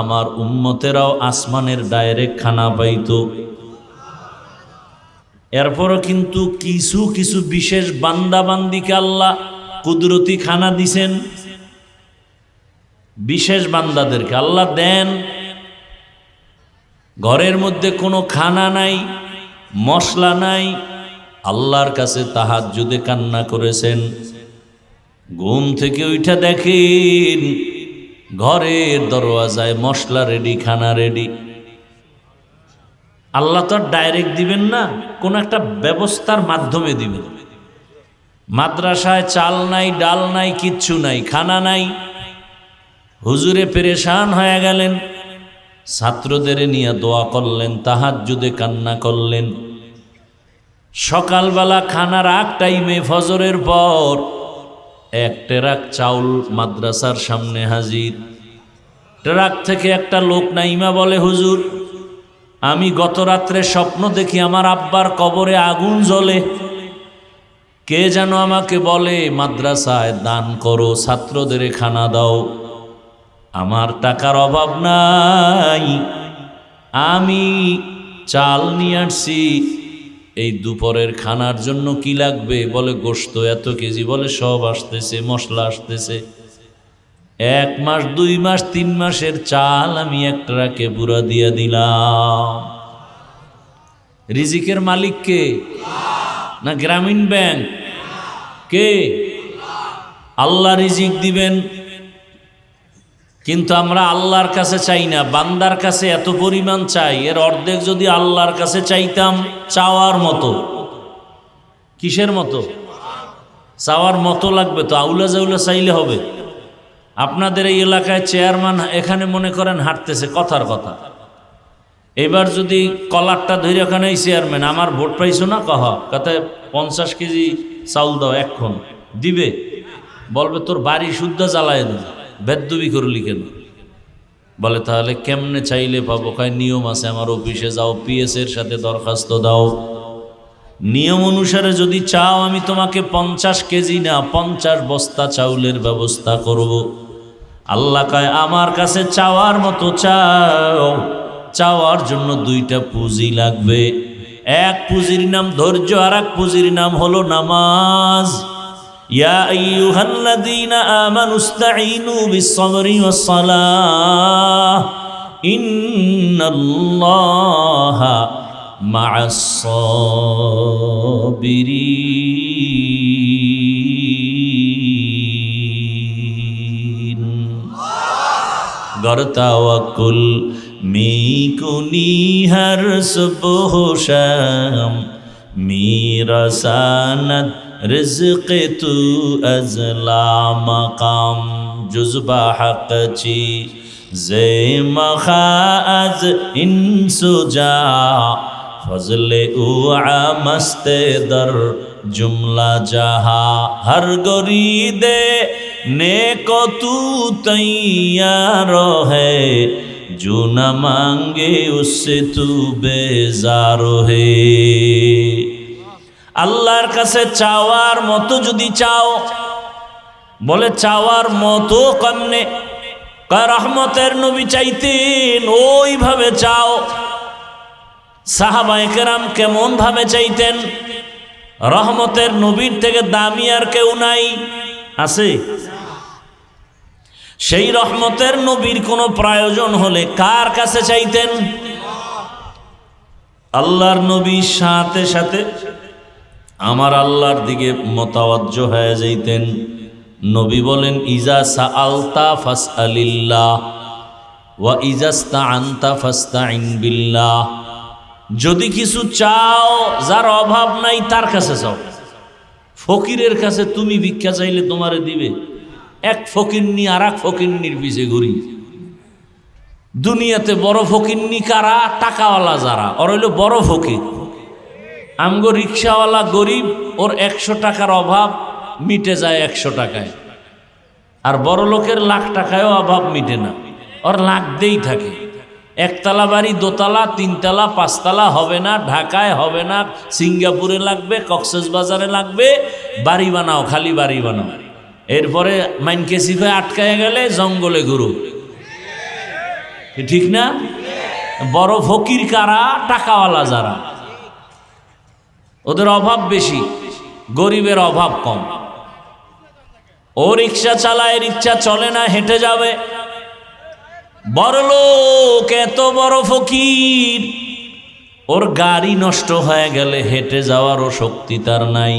আমার উম্মতেরাও আসমানের ডাইরেক্ট খানা পাইত। এরপরও কিন্তু কিছু কিছু বিশেষ বান্দা বান্দিকে আল্লাহ কুদরতি খানা দিছেন। বিশেষ বান্দাদেরকে আল্লাহ দেন, ঘরের মধ্যে কোনো খানা নাই, মশলা নাই, আল্লাহর কাছে তাহাজ্জুদে কান্না করেছেন, ঘুম থেকে উঠা দেখেন ঘরের দরওয়াজায় মশলা রেডি, খানা রেডি। আল্লাহ তো ডাইরেক্ট দিবেন না, কোন একটা ব্যবস্থার মাধ্যমে দিবেন। মাদ্রাসায় চাল নাই, ডাল নাই, কিচ্ছু নাই, খানা নাই, হুজুরে পেরেশান হয়ে গেলেন, ছাত্রদের নিয়ে দোয়া করলেন, তাহাজ্জুদে কান্না করলেন। সকালবেলা খানার আগ টাইমে ফজরের পর এক ট্রাক চাউল মাদ্রাসার সামনে হাজির। ট্রাক থেকে একটা লোক নাইমা বলে, হুজুর, আমি গত রাত্রে স্বপ্ন দেখি আমার আব্বার কবরে আগুন জ্বলে। কে যেন আমাকে বলে মাদ্রাসায় দান করো, ছাত্রদের খানা দাও। আমার টাকার অভাব নাই, আমি চাল নিয়ে আসছি, এই দুপুরের খানার জন্য কি লাগবে? বলে গোশত এত কেজি, বলে সব আসতেছে, মশলা আসতেছে, 1 মাস 2 মাস 3 মাসের চাল আমি এক ট্রাকে পুরা দিয়া দিলাম। রিজিকের মালিক কে? না গ্রামীণ ব্যাংক? কে? আল্লাহ রিজিক দিবেন, কিন্তু আমরা আল্লাহর কাছে চাই না, বান্দার কাছে এত পরিমাণ চাই, এর অর্ধেক যদি আল্লাহর কাছে চাইতাম, চাওয়ার মতো। কিসের মতো? চাওয়ার মতো লাগবে তো, আউলা জাউলা চাইলে হবে? আপনাদের এই এলাকায় চেয়ারম্যান এখানে মনে করেন হাঁটতেছে, কথার কথা, এবার যদি কলারটা ধরে ওখানে চেয়ারম্যান, আমার ভোট পাইছো না, কথা 50 কেজি চাউল দাও, এখন দিবে? বলবে তোর বাড়ি শুদ্ধ জ্বালায় দেবে, বেদ্যুবি করলি কেন? বলে তাহলে কেমনে চাইলে পাবো? কয় নিয়ম আছে, আমার অফিসে যাও, পিএস এর সাথে দরখাস্ত দাও, নিয়ম অনুসারে যদি চাও আমি তোমাকে 50 কেজি না 50 বস্তা চাউলের ব্যবস্থা করব। আল্লাহ কয় আমার কাছে চাওয়ার মতো চাও, চাওয়ার জন্য 2টা পুঁজি লাগবে। এক পুঁজির নাম ধৈর্য, আর এক পুঁজির নাম হলো নামাজ। ইয়া আইয়ুহাল্লাযীনা আমানুস্তাঈনু বিস-সাবরি ওয়াস-সালাহ ইন্নাল্লাহা মা'আস-সাবিরিন। গর তাওয়াক্কুল মি কুনি হর সুবহ শাম, মিরাসানাত রিজক তু আজলা মাকাম, জুজবা হক চি জে মখাজ ইনসুজা, ফজলে উ আমস্তে দর জুমলা জাহা, হর গরিদে নেকো তু তৈয়ার হে, जो न मांगे उससे तू बेजार হে। আল্লাহর কাছে চাওয়ার মতো যদি চাও, বলে চাওয়ার মতো কেমনে? রহমতের নবী চাইতেন, ওইভাবে চাও। সাহাবায়ে কেরাম কেমন ভাবে চাইতেন, রহমতের নবীর থেকে দামি আর কেউ নাই, আছে? সেই রহমতের নবীর কোনো প্রয়োজন হলে কার কাছে চাইতেন? আল্লাহর নবীর সাথে সাথে আমার আল্লাহর দিকে মোতাওয়াজ্জহ হয়ে যাইতেন। নবী বলেন, ইজা সাআলতা ফাসআলিল্লাহ ওয়া ইজা ইসতাআনতা ফাসতাইন বিল্লাহ। যদি কিছু চাও, যার অভাব নাই তার কাছে চাও। ফকিরের কাছে তুমি ভিক্ষা চাইলে তোমারে দিবে? এক ফকিরনি আর এক ফকিরনির পিছে ঘুরি। দুনিয়াতে বড় ফকিরনি কারা? টাকাওয়ালা যারা, ওর হইল বড় ফকির। আমগো রিক্সাওয়ালা গরিব, ওর 100 টাকার অভাব মিটে যায় 100 টাকায়। আর বড় লোকের লাখ টাকায়ও অভাব মিটে না, ওর লাখ দেই থাকে। একতলা বাড়ি, দোতলা, 3 তলা, 5 তলা হবে না, ঢাকায় হবে না, সিঙ্গাপুরে লাগবে, কক্সবাজারে লাগবে। বাড়ি বানাও, খালি বাড়ি বানাও। এরপরে মাইনকেসিফে আটকায় গেলে জঙ্গলে ঘুরো, ঠিক না? বড় ফকির কারা? টাকাওয়ালা যারা, ওদের অভাব বেশি, গরিবের অভাব কম। ও রিক্সা চালায়, রিক্সা চলে না, হেঁটে যাবে। বড় লোক এত বড় ফকির, ওর গাড়ি নষ্ট হয়ে গেলে হেঁটে যাওয়ারও শক্তি তার নাই,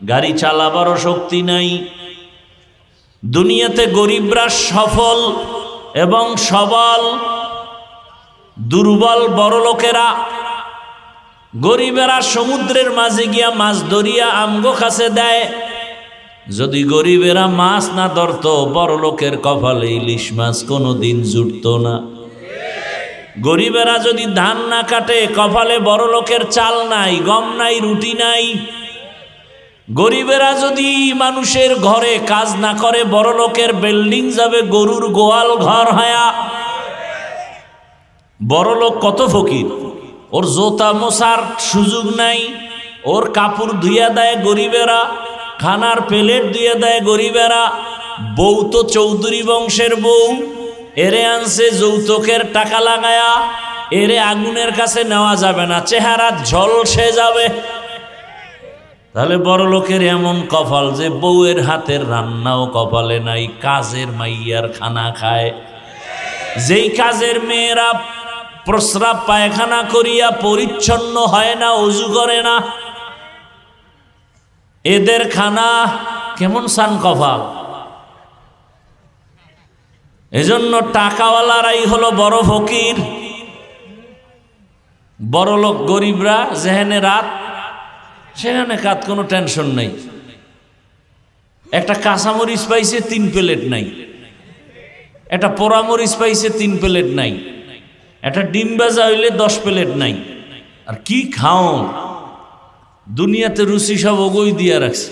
গাড়ি চালাবারও শক্তি নাই। দুনিয়াতে গরিবরা সফল এবং সবল, দুর্বল বড় লোকেরা। গরিবেরা সমুদ্রের মাঝে গিয়া মাছ ধরিয়া আমগো কাছে দেয়। যদি গরিবেরা মাছ না ধরত, বড় লোকের কপালে ইলিশ মাছ কোনোদিন জুটত না। গরিবেরা যদি ধান না কাটে, কপালে বড় লোকের চাল নাই, গম নাই, রুটি নাই। গরিবেরা যদি মানুষের ঘরে কাজ না করে, বড় লোকের বিল্ডিং যাবে গরুর গোয়াল ঘর হয়া। বড় লোক কত ফকির, ওর জোতা মোছার সুযোগ নাই, ওর কাপড় ধুইয়া দেয় গরিবেরা, খানার প্লেট ধুইয়া দেয় গরিবেরা। বউ তো চৌধুরী বংশের বউ, এরে আনছে যৌতুকের টাকা লাগায়া, এরে আগুনের কাছে নেওয়া যাবে না, চেহারা ঝলসে যাবে। তাহলে বড় লোকের এমন কপাল যে বউয়ের হাতের রান্নাও কপালে নাই, কাজের মাইয়ার খানা খায়। যেই কাজের মেয়েরা প্রস্রাব পায়খানা করিয়া পরিচ্ছন্ন হয় না, অজু করে না, এদের খানা কেমন সান কপাল। এজন্য টাকাওয়ালারাই হলো বড় ফকির। বড় লোক গরিবরা যেখানে রাত সেখানে কাত, কোনো টেনশন নাই। একটা কাঁচামরিচ পাইছে 3 প্লেট নাই, একটা পোড়ামরিচ পাইছে 3 প্লেট নাই, একটা ডিম ভাজা হইলে 10 প্লেট নাই। আর কি খাও, দুনিয়াতে রুচি সব ওগই দিয়া রাখছে।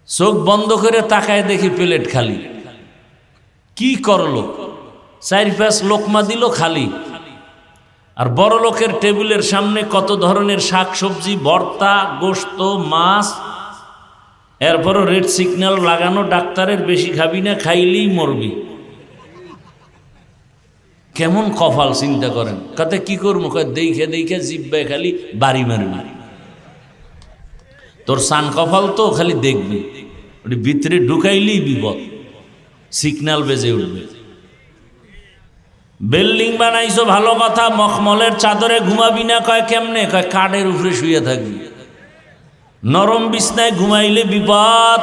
চোখ বন্ধ করে তাকায় দেখি প্লেট খালি। কি করলো? 4-5 লোকমা দিল খালি। আর বড় লোকের টেবিলের সামনে কত ধরনের শাক সবজি, ভর্তা, গোশত, মাছ। এরপরও রেড সিগন্যাল লাগানো, ডাক্তারের বেশি খাবি না, খাইলেই মরবি। কেমন কপাল চিন্তা করেন। কাতে কি করবো? দেখে দেখে জিব্বায় খালি বাড়ি মারবি। তোর সান কপাল তো খালি দেখবি, ওটি ভিতরে ঢুকাইলেই বিপদ, সিগন্যাল বেজে উঠবে। বিল্ডিং বানাইছো ভালো কথা, মখমলের চাদরে ঘুমাবি না, কয় কেমনে? কয় কাঠের উপরে শুয়ে থাকবি, নরম বিছনায় ঘুমাইলে বিপদ।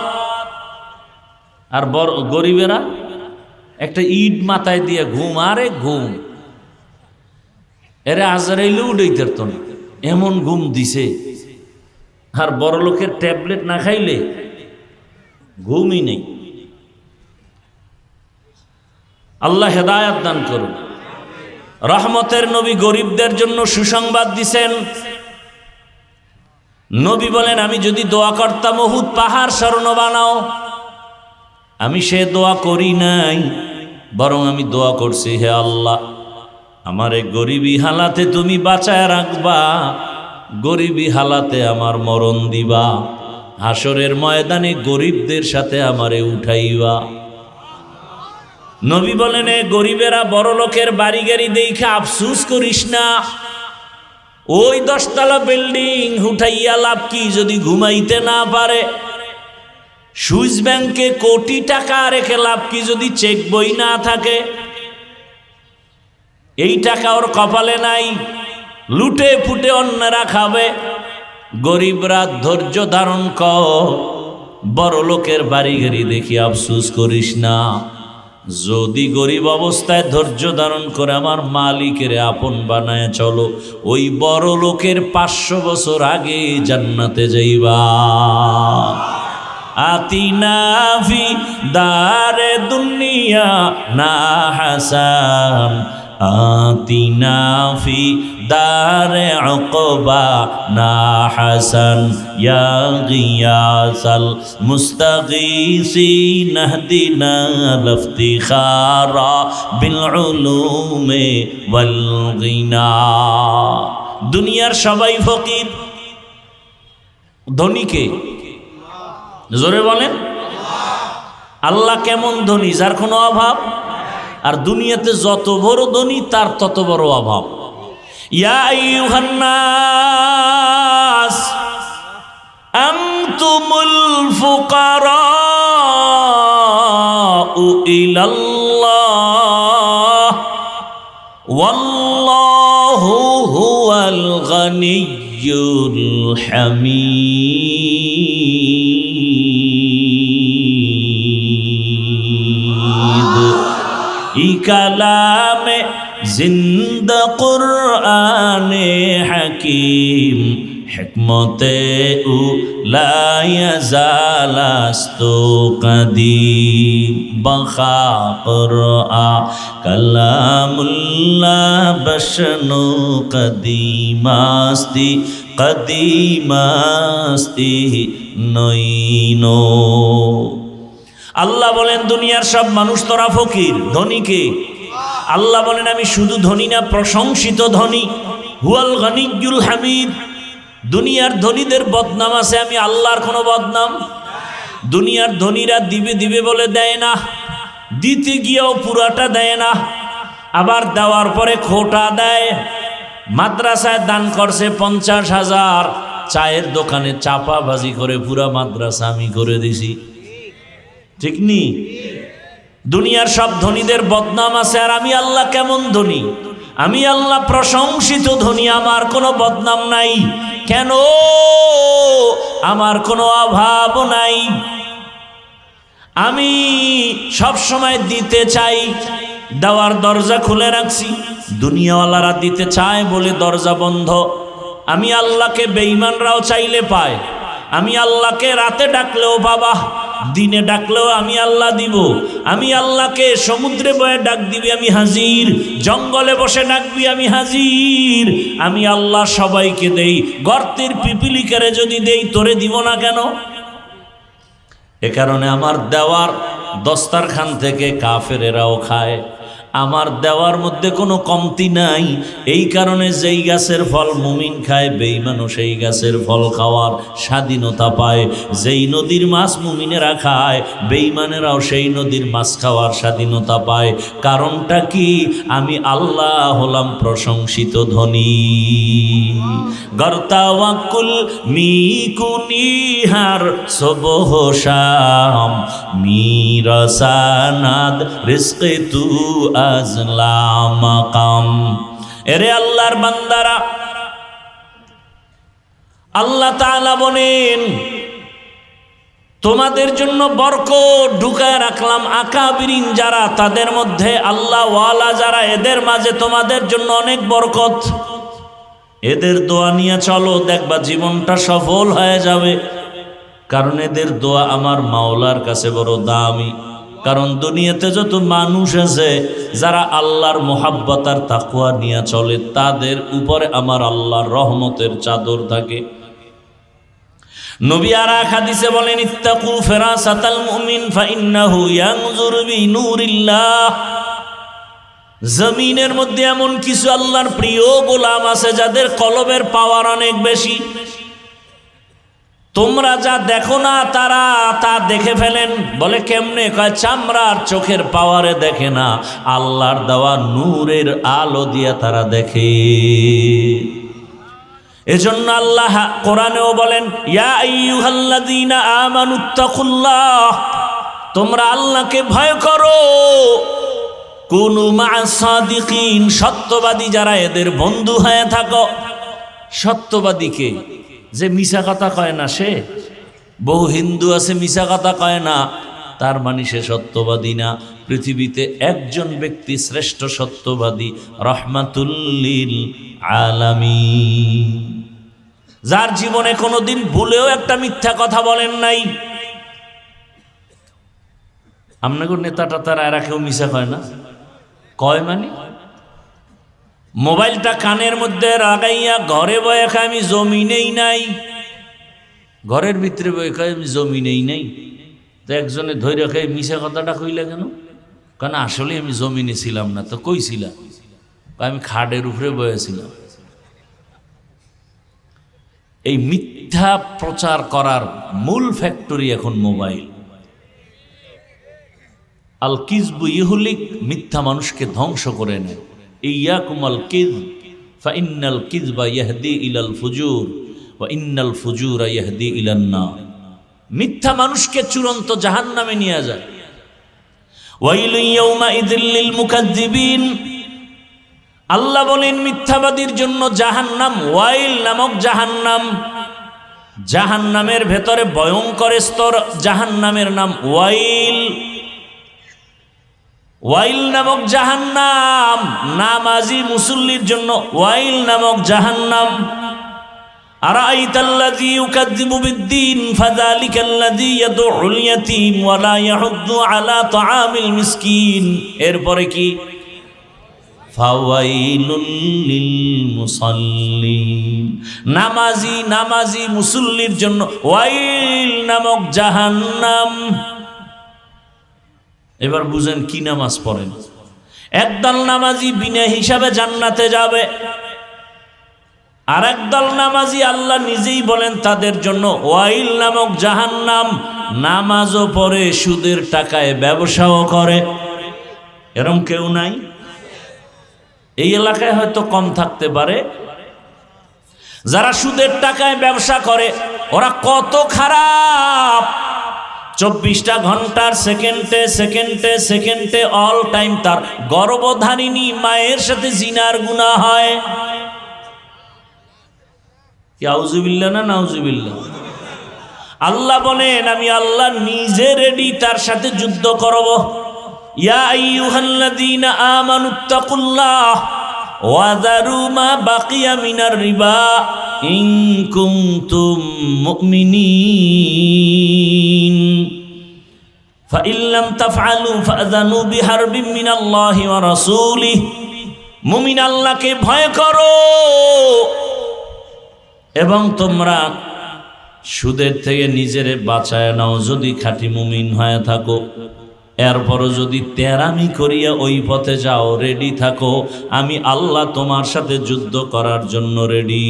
আর বড় গরিবেরা একটা ইট মাথায় দিয়ে ঘুম, আরে ঘুম, এরে আজরাইলে উড়াইতে পারত না, এমন ঘুম দিছে। আর বড় লোকের ট্যাবলেট না খাইলে ঘুমই নেই। আল্লাহ হেদায়াত দান করুন। রহমতের নবী গরিবদের জন্য সুসংবাদ দিছেন। নবী বলেন, আমি যদি দোয়া করতাম উহুদ পাহাড় স্বর্ণ বানাও, আমি সে দোয়া করি নাই, বরং আমি দোয়া করছি, হে আল্লাহ, আমারে গরিবী হালাতে তুমি বাঁচায় রাখবা, গরিবী হালাতে আমার মরণ দিবা, হাসরের ময়দানে গরিবদের সাথে আমারে উঠাইবা। নবী বলেন, এ গরিবেরা বড় লোকের বাড়ি গাড়ি দেখে আফসুস করিস না, ওই 10 তলা বিল্ডিং উঠাইয়া লাভ কি যদি ঘুমাইতে না পারে? সুইস ব্যাংকে কোটি টাকা রেখে লাভ কি যদি চেক বই না থাকে? এই টাকা ওর কপালে নাই, লুটে ফুটে অন্যরা খাবে। গরিবরা ধৈর্য ধারণ কর, বড় লোকের বাড়ি গাড়ি দেখি আফসোস করিস না। যদি গরিব অবস্থায় ধৈর্য ধারণ করে আমার মালিকের আপন বানায় চলো, ওই বড় লোকের 500 বছর আগে জান্নাতে যাইবা। আতিনা ফি দারে দুনিয়া না হাসান, আতিনা ফি দারে উকবা না হাসান, ইয়া গিয়াসাল মুস্তাগীসিন ইহদিনা লিফতিখারা বিল উলুমি ওয়াল গিনা। দুনিয়ার সবাই ফকির, ধনীকে জোরে বলেন। আল্লাহ কেমন ধনী? যার কোনো অভাব। আর দুনিয়াতে যত বড় ধনী তার তত বড় অভাব। ইয়া আইয়ুহান নাস আনতুমুল ফুকারাউ ইলাল্লাহ ওয়াল্লাহু হুয়াল গানিয়্যুল হামিদ। ই কালামে জিন্দা কুরআনে হাকিম, হিকমতে উ লা ইয়াজালাস্তু কাদিম। বাখা কুরআ কালামুল্লাহ বশনু কদিমাস্তি, কদিমাস্তি নইনো। আল্লাহ বলেন দুনিয়ার সব মানুষ তোরা ফকির, ধনীকে? আল্লাহ বলেন আমি শুধু ধনী না, প্রশংসিত ধনী। হুয়াল গানিয়্যুল হামিদ। দুনিয়ার ধনীদের বদনাম আছে, আমি আল্লাহর কোনো বদনাম? দুনিয়ার ধনীরা দিবে দিবে বলে দেয় না, দিতে গিয়েও পুরাটা দেয় না, আবার দেওয়ার পরে খোটা দেয়। মাদ্রাসায় দান করছে 50,000, চায়ের দোকানে চাপাবাজি করে পুরা মাদ্রাসা আমি করে দিছি, ঠিক নি? দুনিয়ার সব ধনীদের বদনাম আছে, আর আমি আল্লাহ কেমন ধনী? আমি আল্লাহ প্রশংসিত ধনী, আমার কোনো বদনাম নাই। কেন? আমার কোনো অভাব নাই। আমি সব সময় দিতে চাই, দেওয়ার দরজা খুলে রাখছি। দুনিয়াওয়ালারা দিতে চায় বলে দরজা বন্ধ। আমি আল্লাহকে বেঈমানরাও চাইলে পায়। আমি আল্লাহকে রাতে ডাকলেও বাবা, দিনে ডাকলেও আমি আল্লাহ দিব। আমি আল্লাহকে সমুদ্রে বয়ে ডাক দিবি আমি হাজির, জঙ্গলে বসে ডাকবি আমি হাজির। আমি আল্লাহ সবাইকে দেই, গর্তের পিপিলিকারে যদি দেই তোরে দিব না কেন? এ কারণে আমার দেওয়ার দস্তারখান থেকে কাফেরেরাও খায়, আমার দেওয়ার মধ্যে কোনো কমতি নাই। এই কারণে যেই গাছের ফল মুমিন খায়, বেঈমানও সেই গাছের ফল খাওয়ার স্বাধীনতা পায়। যেই নদীর মাছ মুমিনেরা খায়, বেঈমানেরাও সেই নদীর মাছ খাওয়ার স্বাধীনতা পায়। কারণটা কি? আমি আল্লাহ হলাম প্রশংসিত ধনী। গর্তাওয়াকুল মিকুনিহার সবহ শাম, মিরাসানাদ রিজকে তু আজলাম কাম। এরে আল্লাহর বান্দারা, আল্লাহ তাআলা বলেন তোমাদের জন্য বরকত ঢুকায় রাখলাম। আকাবিরিন যারা, তাদের মধ্যে আল্লাহ ওয়ালা যারা, এদের মাঝে তোমাদের জন্য অনেক বরকত। এদের দোয়া নিয়ে চলো, দেখবা জীবনটা সফল হয়ে যাবে। কারণ এদের দোয়া আমার মাওলার কাছে বড় দামি। কারণ দুনিয়াতে যত মানুষ আছে যারা আল্লাহর মোহাব্বত আর তাকওয়া নিয়ে চলে, তাদের উপরে আমার আল্লাহর রহমতের চাদর থাকে। নবী আর এক হাদিসে বলেন, ইত্তাকু ফিরাসাতাল মুমিন ফাইন্নাহু ইয়ানজুরু বিনূরিল্লাহ। জমিনের মধ্যে এমন কিছু আল্লাহর প্রিয় গোলাম আছে যাদের কলবের পাওয়ার অনেক বেশি। তোমরা যা দেখো না তারা তা দেখে ফেলেন। বলে কেমনে? কয় চামড়ার চোখের পাওয়ারে দেখে না, আল্লাহর দেওয়া নূরের আলো দিয়ে তারা দেখে। এজন্য আল্লাহ কোরআনেও বলেন, ইয়া আইয়ুহাল্লাযীনা আমানুত্তাকুল্লাহ, তোমরা আল্লাহকে ভয় করো, কুনু মা'আস সাদিকিন, সত্যবাদী যারা এদের বন্ধু হয়ে থাকো। সত্যবাদীকে যে মিছা কথা কয় না, সে বহু হিন্দু আছে মিছা কথা কয় না, তার মানে সে সত্যবাদী না। পৃথিবীতে একজন ব্যক্তি শ্রেষ্ঠ সত্যবাদী, রাহমাতুল লিল আলামিন, যার জীবনে কোনোদিন ভুলেও একটা মিথ্যা কথা বলেন নাই। আপনাকে নেতাটা তারা এরা কেউ মিছা কয় না, কয় মানে মোবাইলটা কানের মধ্যে লাগাইয়া ঘরে বয়ে খায় আমি জমিনেই নাই, ঘরের ভিতরে বয়ে খায় আমি জমিনেই নাই। তো একজনে ধৈর্য খাই মিশা কথাটা কইলা কেন? কারণ আসলে আমি জমিনে ছিলাম না। তো কইছিলাম? আমি খাটের উপরে বয়েছিলাম। এই মিথ্যা প্রচার করার মূল ফ্যাক্টরি এখন মোবাইল। আল কিযবু ইহলিক, মিথ্যা মানুষকে ধ্বংস করে নেয়। ইয়াকুম আল কিযব ফাইন্নাল কিযবা ইয়াহদি ইলাল ফুজুর ওয়া ইন্নাল ফুজুরা ইয়াহদি ইলান নার। মিথ্যা মানুষকে চূড়ান্ত জাহান্নামে নিয়ে যায়। ওয়াইলু ইয়াউমাইযিল লিল মুকাজ্জিবিন, আল্লাহ বলেন মিথ্যাবাদীর জন্য জাহান্নাম, ওয়াইল নামক জাহান্নাম। জাহান্নামের ভেতরে ভয়ঙ্কর স্তর, জাহান্নামের নাম ওয়াইল। ওয়াইল নামক জাহান্নাম, নামাজি মুসল্লির জন্য ওয়াইল নামক জাহান্নাম। আরাআইতাল্লাযী ইউকাযযিবু বিদ্দীন ফাযালিকাল্লাযী ইয়াদউল ইয়াতীম ওয়া লা ইয়াহুদ্দু আলা তাআমিল মিসকিন। এরপরে কি? ফাওয়াইলুল লিল মুসাল্লিন, নামাজি মুসল্লির জন্য ওয়াইল নামক জাহান্নাম। এবার বুঝেন কি নামাজ পড়েন। একদল নামাজি বিনা হিসাবে জান্নাতে যাবে, আর একদল নামাজি আল্লাহ নিজেই বলেন তাদের জন্য ওয়াইল নামক জাহান্নাম। নামাজও পড়ে, সুদের টাকায় ব্যবসাও করে, এরকম কেউ নাই? এই এলাকায় হয়তো কম থাকতে পারে। যারা সুদের টাকায় ব্যবসা করে ওরা কত খারাপ! 24টা ঘন্টার সেকেন্ডে সেকেন্ডে সেকেন্ডে অল টাইম তার গর্ভধারিণী মায়ের সাথে জিনার গুনাহ হয়। কি আউযুবিল্লাহ না নাউযুবিল্লাহ? আল্লাহ বলেন আমি আল্লাহ নিজে রেডি তার সাথে যুদ্ধ করব। ইয়া আইয়ুহাল্লাযীনা আমানুত্তাকুল্লাহ ওয়া যারু মা বাকিয়া মিনার রিবা ইন কুনতুম মুমিনিন ফাইন লাম তাফআলু ফাযানু বিহারবিন মিনাল্লাহি ওয়া রাসূলিহি। মুমিন আল্লাহকে ভয় করো এবং তোমরা সুদের থেকে নিজেরে বাঁচায় নাও যদি খাঁটি মুমিন হয়ে থাকো। এরপরও যদি তেরামি করিয়া ওই পথে যাও, রেডি থাকো, আমি আল্লাহ তোমার সাথে যুদ্ধ করার জন্য রেডি।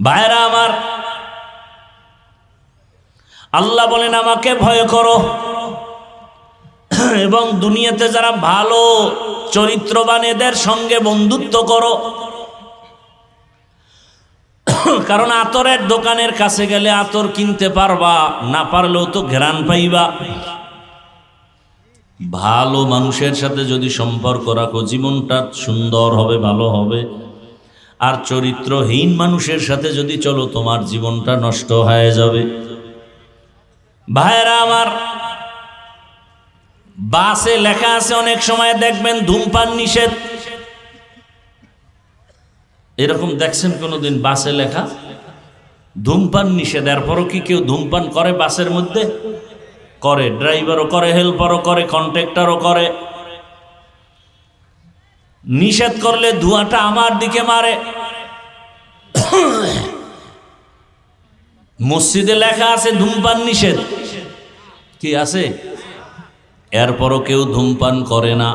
ভাইরা আমার, আল্লাহ বলেন আমাকে ভয় করো এবং দুনিয়াতে যারা ভালো চরিত্রবান এদের সঙ্গে বন্ধুত্ব করো। কারণ আতরের দোকানের কাছে গেলে আতর কিনতে পারবা, না পারলেও তো ঘ্রাণ পাইবা। ভালো মানুষের সাথে যদি সম্পর্ক রাখো জীবনটা সুন্দর হবে, ভালো হবে। আর চরিত্রহীন মানুষের সাথে যদি চলো তোমার জীবনটা নষ্ট হয়ে যাবে। ভাইরা আমার, বাসে লেখা আছে অনেক সময় দেখবেন ধূমপান নিষেধ। এরকম দেখছেন কোনোদিন বাসে লেখা ধূমপান নিষেধ? এরপরও কি কেউ ধূমপান করে বাসের মধ্যে? করে, ড্রাইভারও করে, হেল্পারও করে, কন্ট্রাক্টরও করে। নিষেধ করলে ধোঁয়াটা আমার দিকে মারে। মসজিদে লেখা আছে ধূমপান নিষেধ, কি আছে? এরপরও কেউ ধূমপান করে না।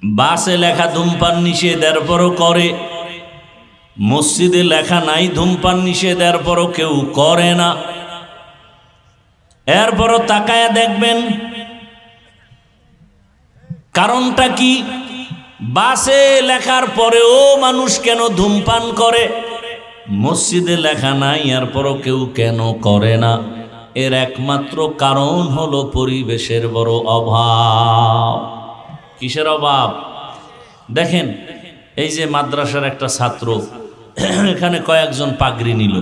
বাসে লেখা ধূমপান নিষেধ, এরপরও করে। মসজিদে লেখা নাই ধূমপান নিষেধ, এরপরও কেউ করে না। এরপরও তাকায়া দেখবেন কারণটা কি? বাসে লেখার পরেও মানুষ কেন ধূমপান করে? মসজিদে লেখা নাই, এরপরও কেউ কেন করে না? এর একমাত্র কারণ হলো পরিবেশের বড় অভাব। কিসের অভাব? দেখেন, এই যে মাদ্রাসার একটা ছাত্র, এখানে কয়েকজন পাগড়ি নিল,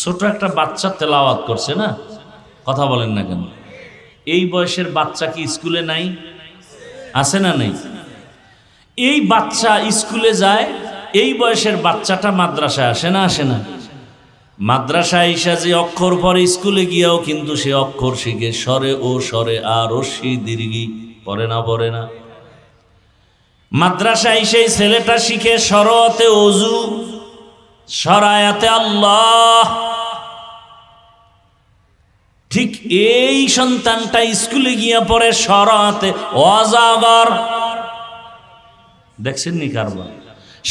ছোট একটা বাচ্চা তেলাওয়াত করছে না, কথা বলেন না কেন? এই বয়সের বাচ্চা কি স্কুলে নাই? আছে না নেই? এই বাচ্চা স্কুলে যায়, এই বয়সের বাচ্চাটা মাদ্রাসায় আসে না আসে না? মাদ্রাসায় এসে যে অক্ষর পরে স্কুলে গিয়েও কিন্তু সে অক্ষর শিখে, স্বরে ও স্বরে আর রস্যি দীর্ঘি পড়ে না পড়ে না? মাদ্রাসায় সেই ছেলেটা শিখে সরতে ওযু, সরায়াতে আল্লাহ। ঠিক এই সন্তানটা স্কুলে গিয়ে পড়ে সরাতে অজাগর। দেখছেন নি কারবার?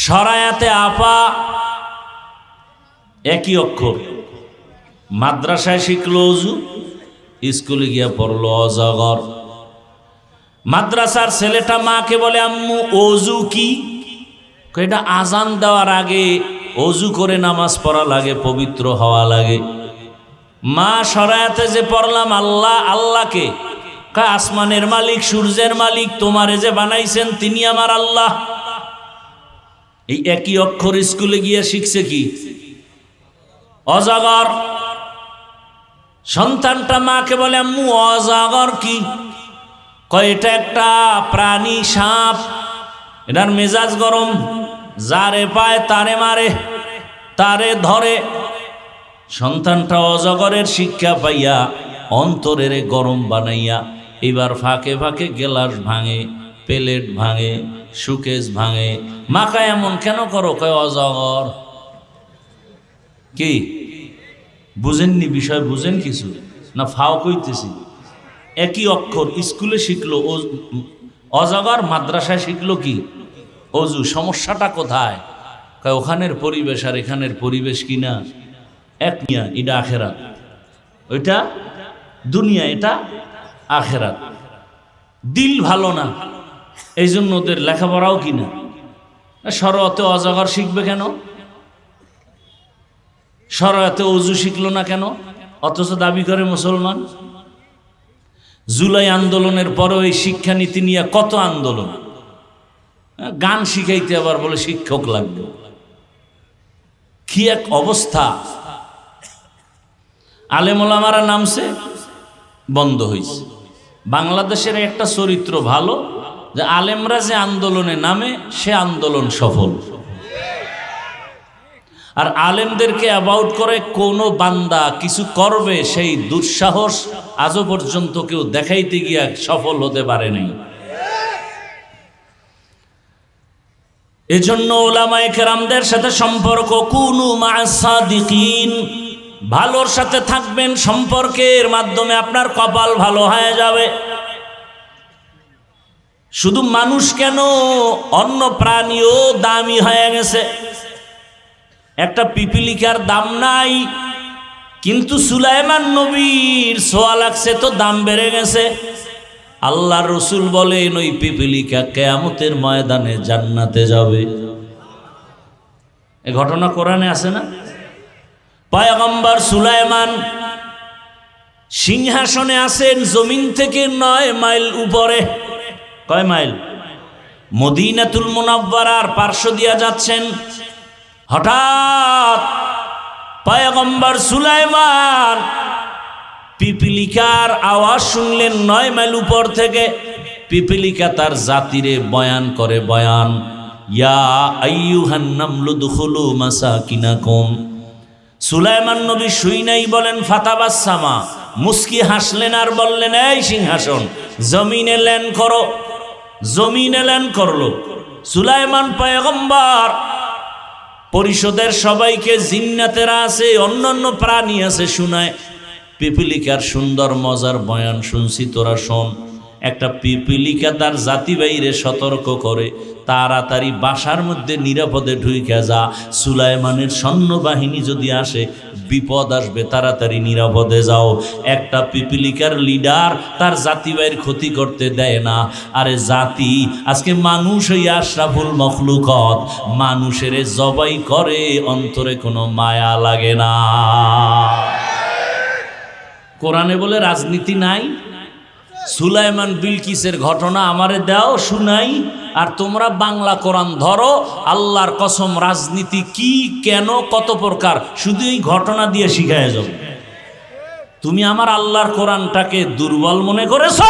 সরায়াতে আপা, একই অক্ষর। মাদ্রাসায় শিখলো ওযু, স্কুলে গিয়ে পড়লো অজাগর। মাদ্রাসার ছেলেটা মাকে বলে, আম্মু ওযু কি? এটা আজান দেওয়ার আগে ওযু করে নামাজ পড়া লাগে, পবিত্র হওয়া লাগে। মা, সরায়াতে যে পড়লাম আল্লাহ, আল্লাহকে? আসমানের মালিক, সূর্যের মালিক, তোমারে যে বানাইছেন তিনি আমার আল্লাহ। এই একই অক্ষর স্কুলে গিয়ে শিখছে কি? অজাগর। সন্তানটা মাকে বলে, আম্মু অজাগর কি? কয় এটা একটা প্রাণী, সাপ, এটার মেজাজ গরম, যারে পায় তারে মারে, তারে ধরে। সন্তানটা অজগরের শিক্ষা পাইয়া অন্তরের গরম বানাইয়া এবার ফাঁকে ফাঁকে গেলাস ভাঙে, প্লেট ভাঙে, সুকেস ভাঙে। মাকা এমন কেন করো? কয় অজগর। কি বুঝেননি? বিষয় বুঝেন কিছু না? ফাও কইতেছি। একই অক্ষর স্কুলে শিখলো অজগর, মাদ্রাসায় শিখলো কি? ওযু। সমস্যাটা কোথায়? কয় ওখানের পরিবেশ আর এখানের পরিবেশ কিনা এক নিয়া। এটা আখেরাত, ওইটা দুনিয়া, এটা আখেরাত। দিল ভালো না, এই জন্য ওদের লেখাপড়াও কিনা। সরতে অজগর শিখবে কেন? সরতে ওযু শিখলো না কেন? অথচ দাবি করে মুসলমান। জুলাই আন্দোলনের পরে এই শিক্ষানীতি নিয়ে কত আন্দোলন। গান শিখাইতে আবার বলে শিক্ষক লাগবে। কি এক অবস্থা! আলেম ওলামারা নামছে, বন্ধ হয়েছে। বাংলাদেশের একটা চরিত্র ভালো, যে আলেমরা যে আন্দোলনে নামে সে আন্দোলন সফল। আর আলেমদেরকে অ্যাবাউট করে কোনো বান্দা কিছু করবে, সেই দুঃসাহস আজও পর্যন্ত কেউ দেখাইতে গিয়া সফল হতে পারে নাই। এজন্য উলামায়ে কেরামদের সাথে সম্পর্ক, কুনু মা'আস সাদিকিন, ভালোর সাথে থাকবেন। সম্পর্কের মাধ্যমে আপনার কপাল ভালো হয়ে যাবে। শুধু মানুষ কেন, অন্য প্রাণীও দামি হয়ে গেছে। একটা পিপিলিকার দাম নাই, কিন্তু সুলাইমান নবীর ছোঁয়া লাগছে তো দাম বেড়ে গেছে। আল্লাহর রাসূল বলেন ওই পিপিলিকা কিয়ামতের ময়দানে জান্নাতে যাবে। এই ঘটনা কোরআনে আছে না? পয়গম্বর সুলাইমান সিংহাসনে আছেন জমিন থেকে 9 মাইল উপরে। কয় মাইল? মদিনাতুল মুনাওয়ারার পার্শ্ব দিয়া যাচ্ছেন। হঠাৎ পয়গম্বর সুলাইমান পিপিলিকার আওয়াজ শুনলেন 9 মাইল উপর থেকে। পিপিলিকা তার জাতিরে বয়ান করে, বয়ান, ইয়া আইয়ুহান নামলু দুখুলু মাসাকিনাকুম। সুলাইমান নবী শুই নাই বলেন ফাতাবাসসামা, মুস্কি হাসলেন আর বললেন, এই সিংহাসন জমিনে ল্যান্ড করো। জমিনে ল্যান্ড করলো সুলাইমান পয়গম্বর। পরিষদের সবাইকে, জিন্নাতেরা আছে, অন্যান্য প্রাণী আছে, শুনায় পিপিলিকার সুন্দর মজার বয়ান শুনছি, তোরা শোন। একটা পিপিলিকা তার জাতি বাইরে সতর্ক করে, তাড়াতাড়ি বাসার মধ্যে নিরাপদে ঢুইকা যা, সুলাইমানের সৈন্যবাহিনী যদি আসে বিপদ আসবে, তাড়াতাড়ি নিরাপদে যাও। একটা পিপিলিকার লিডার তার জাতি বাইর ক্ষতি করতে দেয় না। আরে জাতি আজকে মানুষ হইয়া আশরাফুল মখলুকত, মানুষের জবাই করে, অন্তরে কোনো মায়া লাগে না। কোরআনে বলে রাজনীতি নাই। সুলাইমান বিলকিসের ঘটনা আমারে দাও শুনাই, আর তোমরা বাংলা কোরআন ধরো। আল্লাহর কসম, রাজনীতি কি, কেন, কত প্রকার, শুধু এই ঘটনা দিয়ে শিখায় যাও। তুমি আমার আল্লাহর কোরআনটাকে দুর্বল মনে করেছো?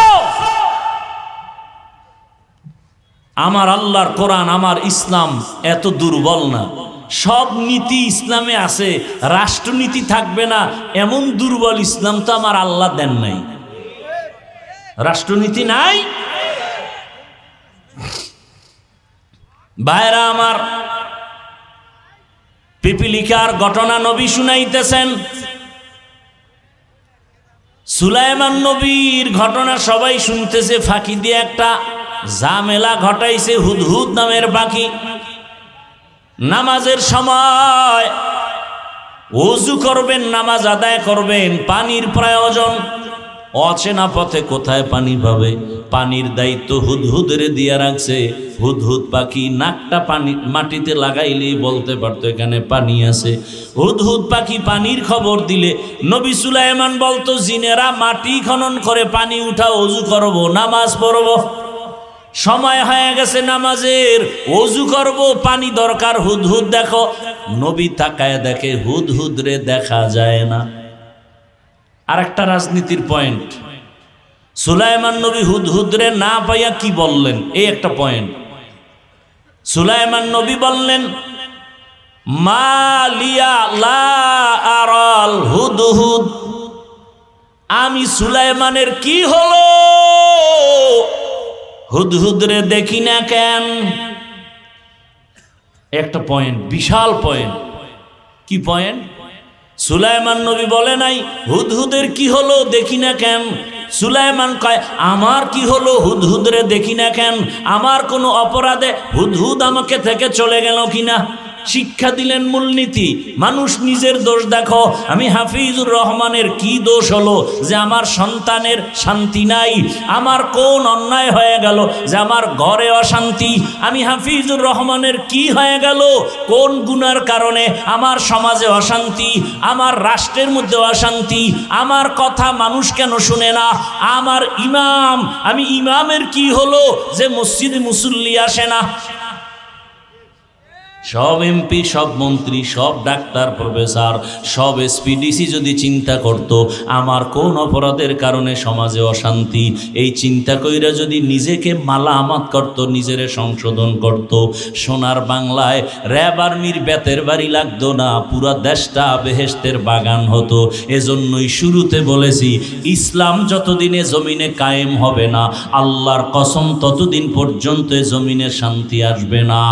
আমার আল্লাহর কোরআন, আমার ইসলাম এত দুর্বল না। সব নীতি ইসলামে আছে, রাষ্ট্রনীতি থাকবে না এমন দুর্বল ইসলাম তো আমার আল্লাহ দেন নাই। রাষ্ট্রনীতি নাই। ভাইরা আমার, পিপিলিকার ঘটনা নবী শুনাইতেছেন। সুলাইমান নবীর ঘটনা সবাই শুনতেছে, ফাঁকি দিয়ে একটা ঝামেলা ঘটাইছে হুদহুদ নামের পাখি। নামাজের সময় ওযু করবেন, নামাজ আদায় করবেন, পানির প্রয়োজন। অচেনা পথে কোথায় পানি পাবে, পানির দায়িত্ব হুদহুদের দিয়ে রাখছে। হুদহুদ পাখি নাকটা পানি মাটিতে লাগাইলেই বলতে পারতো এখানে পানি আছে। হুদহুদ পাখি পানির খবর দিলে নবী সুলাইমান বলতো, জিনেরা মাটি খনন করে পানি উঠা, ওযু করব, নামাজ পড়ব। সময় হয়ে গেছে নামাজের, ওযু করব, পানি দরকার, হুদহুদ দেখো। নবী তাকায় দেখে হুদহুদ রে দেখা যায় না। আর একটা রাজনীতির পয়েন্ট, সুলাইমান নবী হুদহুদ রে না পাইয়া কি বললেন, এই একটা পয়েন্ট। সুলাইমান নবী বললেন, মা লিয়া লা আরাল হুদহুদ, আমি সুলাইমানের কি হলো, হুদহুদ রে দেখি না কেন। একটা পয়েন্ট, বিশাল পয়েন্ট। কি পয়েন্ট? সুলাইমান নবী বলে নাই হুদহুদের কি হলো দেখি না কেন। সুলাইমান কয়, আমার কি হলো, হুদহুদ রে দেখি না কেন। আমার কোনো অপরাধে হুদহুদ আমাকে থেকে চলে গেল কিনা। শিক্ষা দিলেন মূলনীতি, মানুষ নিজের দোষ দেখো। আমি হাফিজুর রহমানের কি দোষ হলো যে আমার সন্তানের শান্তি নাই? আমার কোন অন্যায় হয়ে গেল যে আমার ঘরে অশান্তি? আমি হাফিজুর রহমানের কি হয়ে গেল, কোন গুনার কারণে আমার সমাজে অশান্তি, আমার রাষ্ট্রের মধ্যে অশান্তি? আমার কথা মানুষ কেন শুনে না? আমার ইমাম, আমি ইমামের কি হলো যে মসজিদে মুসল্লি আসে না? সব এমপি, সব মন্ত্রী, সব ডাক্তার, প্রফেসর, সব এসপিডিসি যদি চিন্তা করত আমার কোন অপরাধের কারণে সমাজে অশান্তি, এই চিন্তা কইরা যদি নিজেকে মালামাত করত, নিজেরে সংশোধন করত, সোনার বাংলায় র্যাব আর্মির বেতের বাড়ি লাগতো না, পুরা দেশটা বেহেশতের বাগান হতো। এজন্যই শুরুতে বলেছি, ইসলাম যতদিনে জমিনে কায়েম হবে না, আল্লাহর কসম ততদিন পর্যন্ত জমিনে শান্তি আসবে না।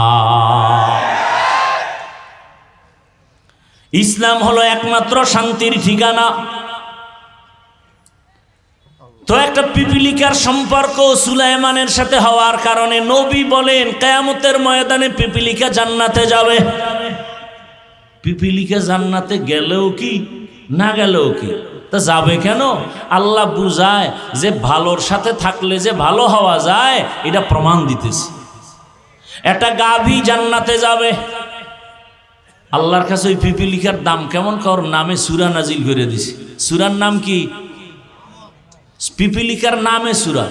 ইসলাম হলো একমাত্র শান্তির ঠিকানা। তো একটা পিপিলিকার সম্পর্ক সুলাইমানের সাথে হওয়ার কারণে নবী বলেন, কিয়ামতের ময়দানে পিপিলিকা জান্নাতে যাবে। পিপিলিকা জান্নাতে গেলেও কি, না গেলেও কি, তা যাবে কেন? আল্লাহ বুঝায় যে ভালোর সাথে থাকলে যে ভালো হওয়া যায়, এটা প্রমাণ দিতেছে। একটা গাভী জান্নাতে যাবে। আল্লাহর কাছে ওই পিপিলিকার দাম কেমন, কর নামে সূরা নাজিল করে দিছে। সূরার নাম কি? পিপিলিকার নামে সূরা,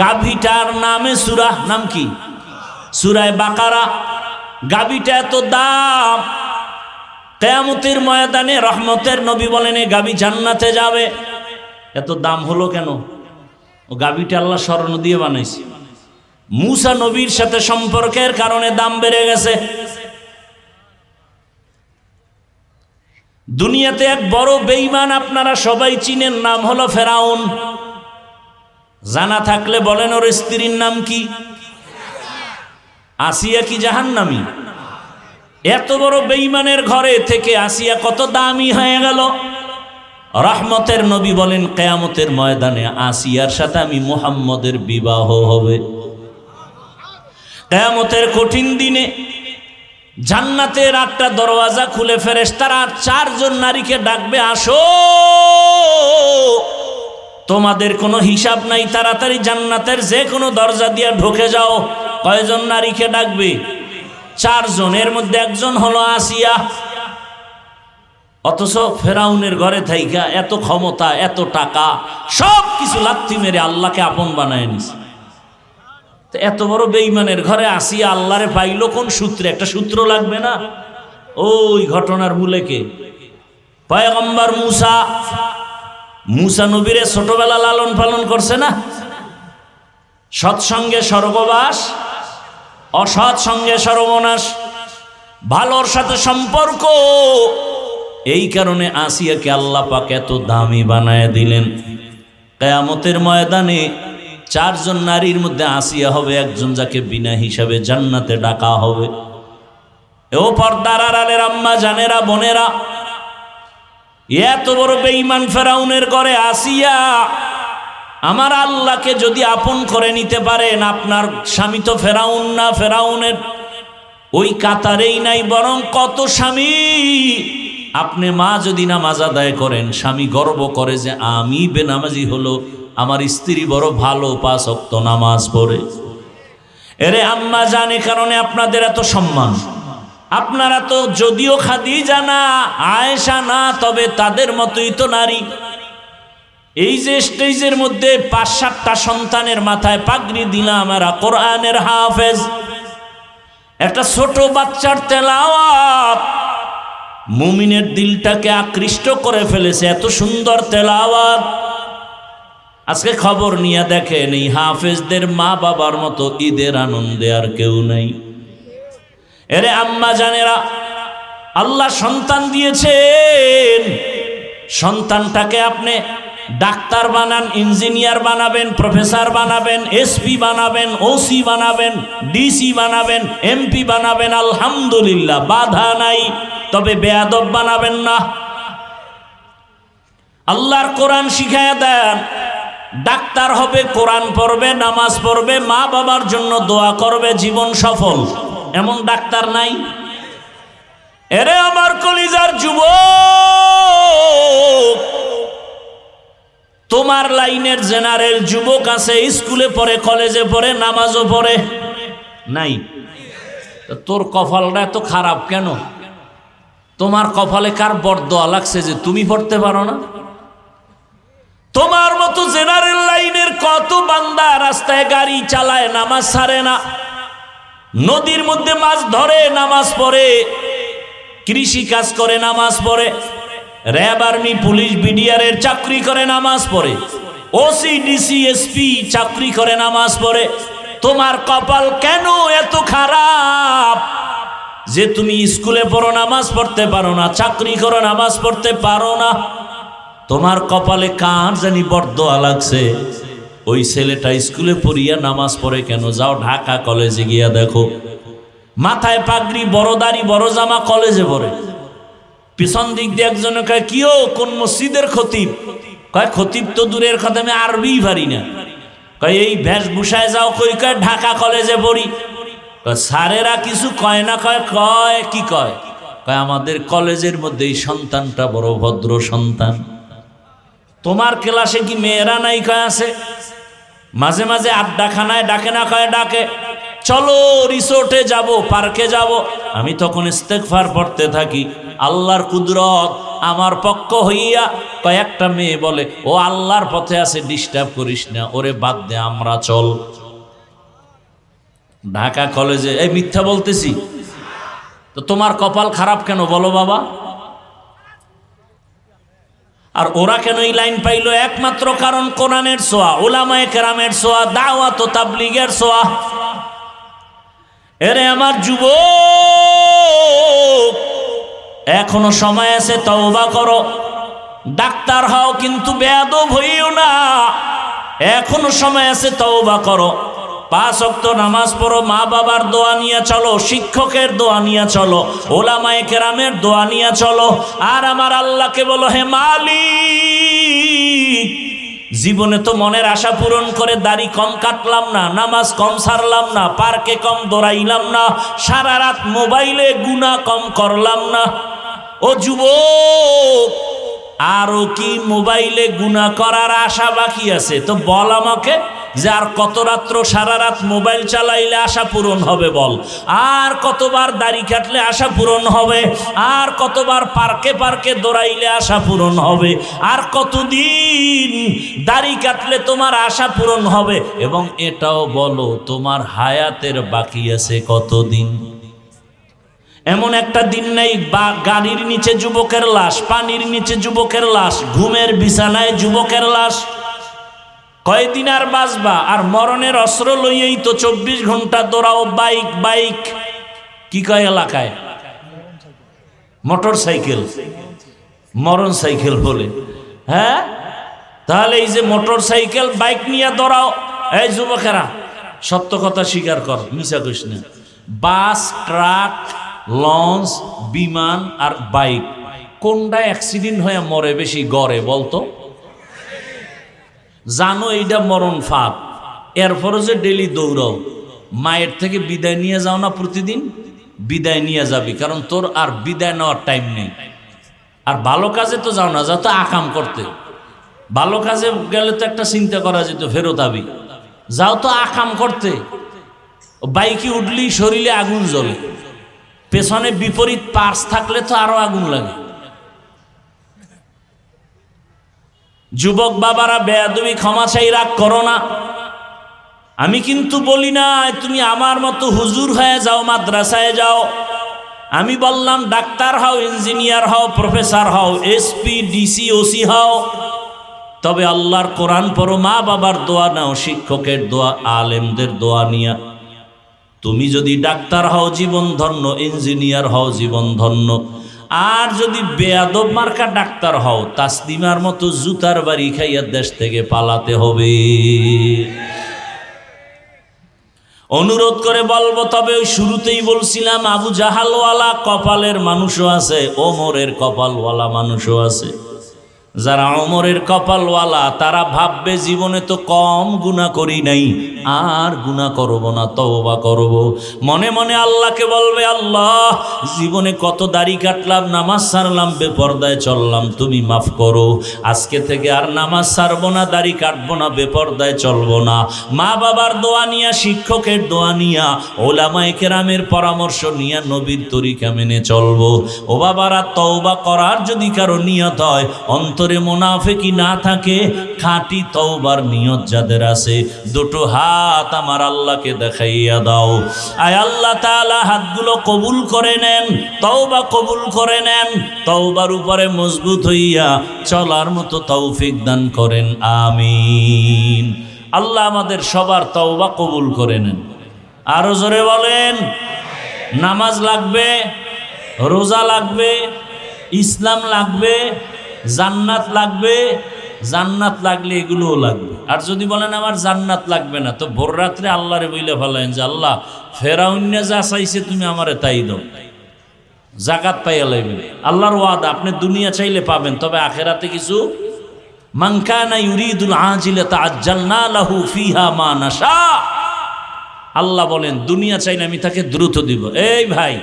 গাভীটার নামে সূরা, নাম কি? সূরা বাকারা। গাভীটা এত দাম, কিয়ামতের ময়দানে রহমতের নবী বলেন এই গাভী জান্নাতে যাবে। এত দাম হলো কেন? ও গাভীটা আল্লাহ স্বর্ণ দিয়ে বানাইছে। মূসা নবীর সাথে সম্পর্কের কারণে দাম বেড়ে গেছে। দুনিয়াতে এক বড় বেঈমান আপনারা সবাই চিনেন, নাম হলো ফেরাউন। জানা থাকলে বলেন ওর স্ত্রীর নাম কি? আসিয়া কি জাহান্নামী? এত বড় বেঈমানের ঘরে থেকে আসিয়া কত দামি হয়ে গেল। রহমতের নবী বলেন কিয়ামতের ময়দানে আসিয়ার সাথে আমি মুহাম্মদের বিবাহ হবে। কিয়ামতের কঠিন দিনে জান্নাতের 8টা দরওয়াজা খুলে ফেরেশতারা 4 জন নারীকে ডাকবে, আসো, তোমাদের কোনো হিসাব নাই, তাড়াতাড়ি জান্নাতের যে কোনো দরজা দিয়ে ঢুকে যাও। কয়জন নারীকে ডাকবে? 4 জন। এর মধ্যে একজন হলো আসিয়া। অথচ ফেরাউনের ঘরে থাইকা এত ক্ষমতা, এত টাকা, সব কিছু লাথি মেরে আল্লাহকে আপন বানায় নিছে। তো এত বড় বেঈমানের ঘরে আসিয়া আল্লাহরে পাইলো কোন সূত্রে? একটা সূত্র লাগবে না? ওই ঘটনার মূলে কে? পয়গম্বর মুসা। মুসা নবীরে ছোটবেলা লালন পালন করছে না? সৎসঙ্গে স্বর্গবাস, অসৎ সঙ্গে সর্বনাশ। ভালোর সাথে সম্পর্ক, এই কারণে আসিয়াকে আল্লাহ পাক এত দামি বানায় দিলেন। কিয়ামতের ময়দানে 4 জন নারীর মধ্যে আসিয়া হবে একজন, যাকে বিনা হিসাবে জান্নাতে ডাকা হবে। ও পর্দার আড়ালের আম্মা জানেরা, বোনেরা, এত বড় বেঈমান ফেরাউনের ঘরে আসিয়া আমার আল্লাহকে যদি আপন করে নিতে পারেন, আপনার স্বামী তো ফেরাউন না, ফেরাউনের ওই কাতারেই নাই, বরং কত স্বামী। আপনি মা যদি নামাজ আদায় করেন, স্বামী গর্ব করে যে আমি বেনামাজি হলো, আমার স্ত্রী বড় ভালো 5 ওয়াক্ত নামাজ পড়ে। এরে আম্মা জানে কারণে আপনাদের এত সম্মান। আপনারা তো যদিও খাদিজা না, আয়েশা না, তবে তাদের মতোই তো নারী। এই যে স্টেজের মধ্যে 5-7টা সন্তানের মাথায় পাগড়ি দিলাম, এরা কোরআনের হাফেজ। একটা ছোট বাচ্চার তেলাওয়াত মুমিনের দিলটাকে আকৃষ্ট করে ফেলেছে, এত সুন্দর তেলাওয়াত। আজকে খবর নিয়ে দেখেন, এই হাফেজদের মা বাবার মতো ঈদের আনন্দে আর কেউ নাই। এরে আম্মা জানেরা, আল্লাহ সন্তান দিয়েছেন, সন্তানটাকে আপনি ডাক্তার বানান, ইঞ্জিনিয়ার বানাবেন, প্রফেসর বানাবেন, এসপি বানাবেন, ওসি বানাবেন, ডিসি বানাবেন, এমপি বানাবেন, আলহামদুলিল্লাহ, বাধা নাই। তবে বেয়াদব বানাবেন না। আল্লাহর কোরআন শিখায়া দেন, ডাক্তার হবে, কোরআন পড়বে, নামাজ পড়বে, মা বাবার জন্য দোয়া করবে, জীবন সফল। এমন ডাক্তার নাই? এরে আমার কলিজার যুবক, তোমার লাইনের জেনারেল যুবক আছে, স্কুলে পড়ে, কলেজে পড়ে, নামাজও পড়ে, নাই? তোর কপালটা এত খারাপ কেন? তোমার কপালে কার বরদোয়া লাগছে যে তুমি পড়তে পারো না? তোমার মতো জেনারেল লাইনের কত বান্দা রাস্তায় গাড়ি চালায়, নামাজ ছাড়ে না, নদীর মধ্যে মাছ ধরে, নামাজ পড়ে, কৃষি কাজ করে, নামাজ পড়ে, র্যাব, আর্মি, পুলিশ, বিডিআরের চাকরি করে, নামাজ পড়ে, ওসি, ডিসি, এসপি চাকরি করে, নামাজ পড়ে। তোমার কপাল কেন এত খারাপ যে তুমি স্কুলে পড়ো, নামাজ পড়তে পারো না, চাকরি করো, নামাজ পড়তে পারো না? তোমার কপালে কার জানি বরদোয়া লাগছে। ওই ছেলেটা স্কুলে পড়িয়া নামাজ পড়ে কেন? যাও ঢাকা কলেজে গিয়া দেখো, মাথায় পাগড়ি, বড় দাড়ি, বড় জামা, কলেজে পড়ে। পিছন দিক দিয়ে একজনে কয়, কিও কোন মসজিদের খতিব? কয় খতিব তো দূরের কথা, আমি আরবি পারি না। কয় এই বেশভূষায় যাও? কই? কয় ঢাকা কলেজে পড়ি। স্যারেরা কিছু কয় না? কয় কয় কি কয়? কয় আমাদের কলেজের মধ্যে এই সন্তানটা বড় ভদ্র সন্তান। তোমার ক্লাসে কি মেয়েরা নাই? কয় আছে। মাঝে মাঝে আড্ডাখানায় ডাকে না? কয় ডাকে। চলো রিসোর্টে যাব, পার্কে যাব। আমি তখন ইস্তেগফার পড়তে থাকি, আল্লাহর কুদরত আমার পক্ষ হইয়া কয়েকটা মেয়ে বলে, ও আল্লাহর পথে আছে, ডিস্টার্ব করিস না, ওরে বাদ দে, আমরা চল। ঢাকা কলেজে। এই মিথ্যা বলতেছি? তো তোমার কপাল খারাপ কেন বলো বাবা? আর ওরা কেন এই লাইন পাইলো? একমাত্র কারণ কোরআনের ছোঁয়া, উলামায়ে কেরামের ছোঁয়া, দাওয়াত ও তাবলীগের ছোঁয়া। এরে আমার যুবক, এখনো সময় আছে, তওবা করো। ডাক্তার হও কিন্তু বেয়াদব হইও না, এখনো সময় আছে, তওবা করো। 5 ওয়াক্ত নামাজ পড়ো, মা বাবার দোয়া নিয়ে চলো, শিক্ষকের দোয়া নিয়ে চলো, ওলামায়ে কেরামের দোয়া নিয়ে চলো। আর আমার আল্লাহকে বলো, হে মালিক, জীবনে তো মনের আশা পূরণ করে দাড়ি কম কাটলাম না, নামাজ কম ছাড়লাম না, পার্কে কম দৌড়াইলাম না, সারা রাত মোবাইলে গুনাহ কম করলাম না। ও যুবক, আরো কি মোবাইলে গুনাহ করার আশা বাকি আছে? তো বল আমাকে, যে আর কত রাত্র সারা রাত মোবাইল চালাইলে আশা পূরণ হবে বল? আর কতবার দাড়ি কাটলে আশা পূরণ হবে? আর কতবার পার্কে পার্কে দৌড়াইলে আশা পূরণ হবে? আর কতদিন দাড়ি কাটলে তোমার আশা পূরণ হবে? এবং এটাও বলো, তোমার হায়াতের বাকি আছে কতদিন? এমন একটা দিন নেই গাড়ির নিচে যুবকের লাশ, পানির নিচে যুবকের লাশ, ঘুমের বিছানায় যুবকের লাশ। কয়দিন আর বাঁচবা? আর মরণের অস্ত্র লইয়েই তো 24 ঘন্টা দৌড়াও। বাইক বাইক কি কয় এলাকায়? মোটর সাইকেল, মরণ সাইকেল বলে। হ্যাঁ, তাহলে এই যে মোটর সাইকেল বাইক নিয়ে দৌড়াও, এই যুবকেরা সত্য কথা স্বীকার কর, মিছা কইস না। বাস, ট্রাক, লঞ্চ, বিমান আর বাইক, কোনটা অ্যাক্সিডেন্ট হয়ে মরে বেশি গড়ে বলতো? জানো এইটা মরণ ফাঁদ, এরপরও যে ডেলি দৌড়াও। মায়ের থেকে বিদায় নিয়ে যাও না প্রতিদিন? বিদায় নিয়ে যাবি, কারণ তোর আর বিদায় নেওয়ার টাইম নেই। আর ভালো কাজে তো যাও না, যাও তো আকাম করতে। ভালো কাজে গেলে তো একটা চিন্তা করা যেত, ফেরত আবি। যাও তো আকাম করতে। বাইকে উঠলেই শরীরে আগুন জ্বলে, পেছনে বিপরীত পার্স থাকলে তো আরো আগুন লাগে। যুবক বাবারা, বেয়াদবি ক্ষমা চাই, রাগ করো না। আমি কিন্তু বলি না তুমি আমার মতো হুজুর হয়ে যাও, মাদ্রাসায় যাও। আমি বললাম ডাক্তার হও, ইঞ্জিনিয়ার হও, প্রফেসর হও, এসপি, ডিসি, ওসি হও, তবে আল্লাহর কোরআন পড়ো, মা বাবার দোয়া নাও, শিক্ষকের দোয়া, আলেমদের দোয়া নিয়া। তুমি যদি ডাক্তার হও জীবন ধন্য, ইঞ্জিনিয়ার হও জীবন ধন্য। আর যদি বেয়াদব মার্কা ডাক্তার হও, তাসলিমার মতো জুতার বাড়ি খাইয়া দেশ থেকে পালাতে হবে। অনুরোধ করে বলবো, তবে ওই শুরুতেই বলছিলাম, আবু জাহালওয়ালা কপালের মানুষও আছে, ওমরের কপালওয়ালা মানুষও আছে। যারা ওমরের কপালওয়ালা, তারা ভাববে জীবনে তো কম গুনাহ করি নাই, আর গুনাহ করব না, তওবা করব। মনে মনে আল্লাহকে বলবে, আল্লাহ জীবনে কত দাড়ি কাটলাম, নামাজ ছাড়লাম, বেপরদায় চললাম, তুমি মাফ করো। আজকে থেকে আর নামাজ ছাড়বো না, দাড়ি কাটবো না, বেপরদায় চলবো না। মা বাবার দোয়া নিয়া, শিক্ষকের দোয়া নিয়া, ওলামায়ে কেরামের পরামর্শ নিয়া নবীর তরিকা মেনে চলবো। ও বাবারা, তওবা করার যদি কারো নিয়ত হয়, অন্তরে মুনাফিকি না থাকে, খাঁটি তওবার নিয়ত যাদের আছে, দুটো হাত আমার আল্লাহকে দেখাইয়া দাও। আয় আল্লাহ তাআলা, হাতগুলো কবুল করে নেন, তওবা কবুল করে নেন, তওবার উপরে মজবুত হইয়া চলার মতো তৌফিক দান করেন, আমিন। আল্লাহ আমাদের সবার তওবা কবুল করে নেন। আরো জোরে বলেন। নামাজ লাগবে, রোজা লাগবে, ইসলাম লাগবে, জান্নাত লাগবে। জান্নাত লাগলে এগুলোও লাগবে। আর যদি বলেন আমার জান্নাত লাগবে না, তো ভোর রাত্রে আল্লাহরে বইলে ফেলেন যে আল্লাহ, ফেরাউন্নে যা চাইছে তুমি আমারে তাই দাও, জাকাত পাইয়া লাইবেন। আল্লাহর ওয়াদা, আপনি দুনিয়া চাইলে পাবেন, তবে আখেরাতে কিছু। মান কানা ইউরিদুল আজিলাতা আজ্জালনা লাহু ফিহা মা নাশা। আল্লাহ বলেন দুনিয়া চাইলে আমি তাকে দ্রুত দিব। এই ভাই,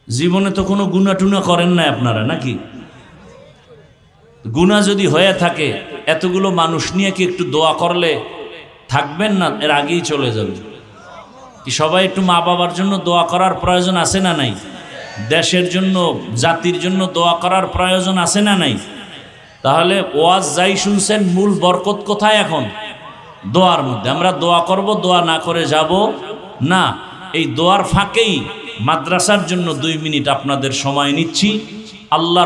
জীবনে তো কোনো গুনাহ টুনা করেন না আপনারা নাকি? গুনাহ যদি হয়ে থাকে, এতগুলো মানুষ নিয়ে কি একটু দোয়া করলে থাকবেন না? এর আগেই চলে যাবে। কি সবাই একটু মা বাবার জন্য দোয়া করার প্রয়োজন আছে না নাই? দেশের জন্য, জাতির জন্য দোয়া করার প্রয়োজন আছে না নাই? তাহলে ওয়াজ যাই শুনছেন, মূল বরকত কোথায় এখন? দোয়ার মধ্যে। আমরা দোয়া করব, দোয়া না করে যাব না। এই দোয়ার ফাঁকেই মাদ্রাসার জন্য 2 মিনিট আপনাদের সময় নিচ্ছি। আল্লাহ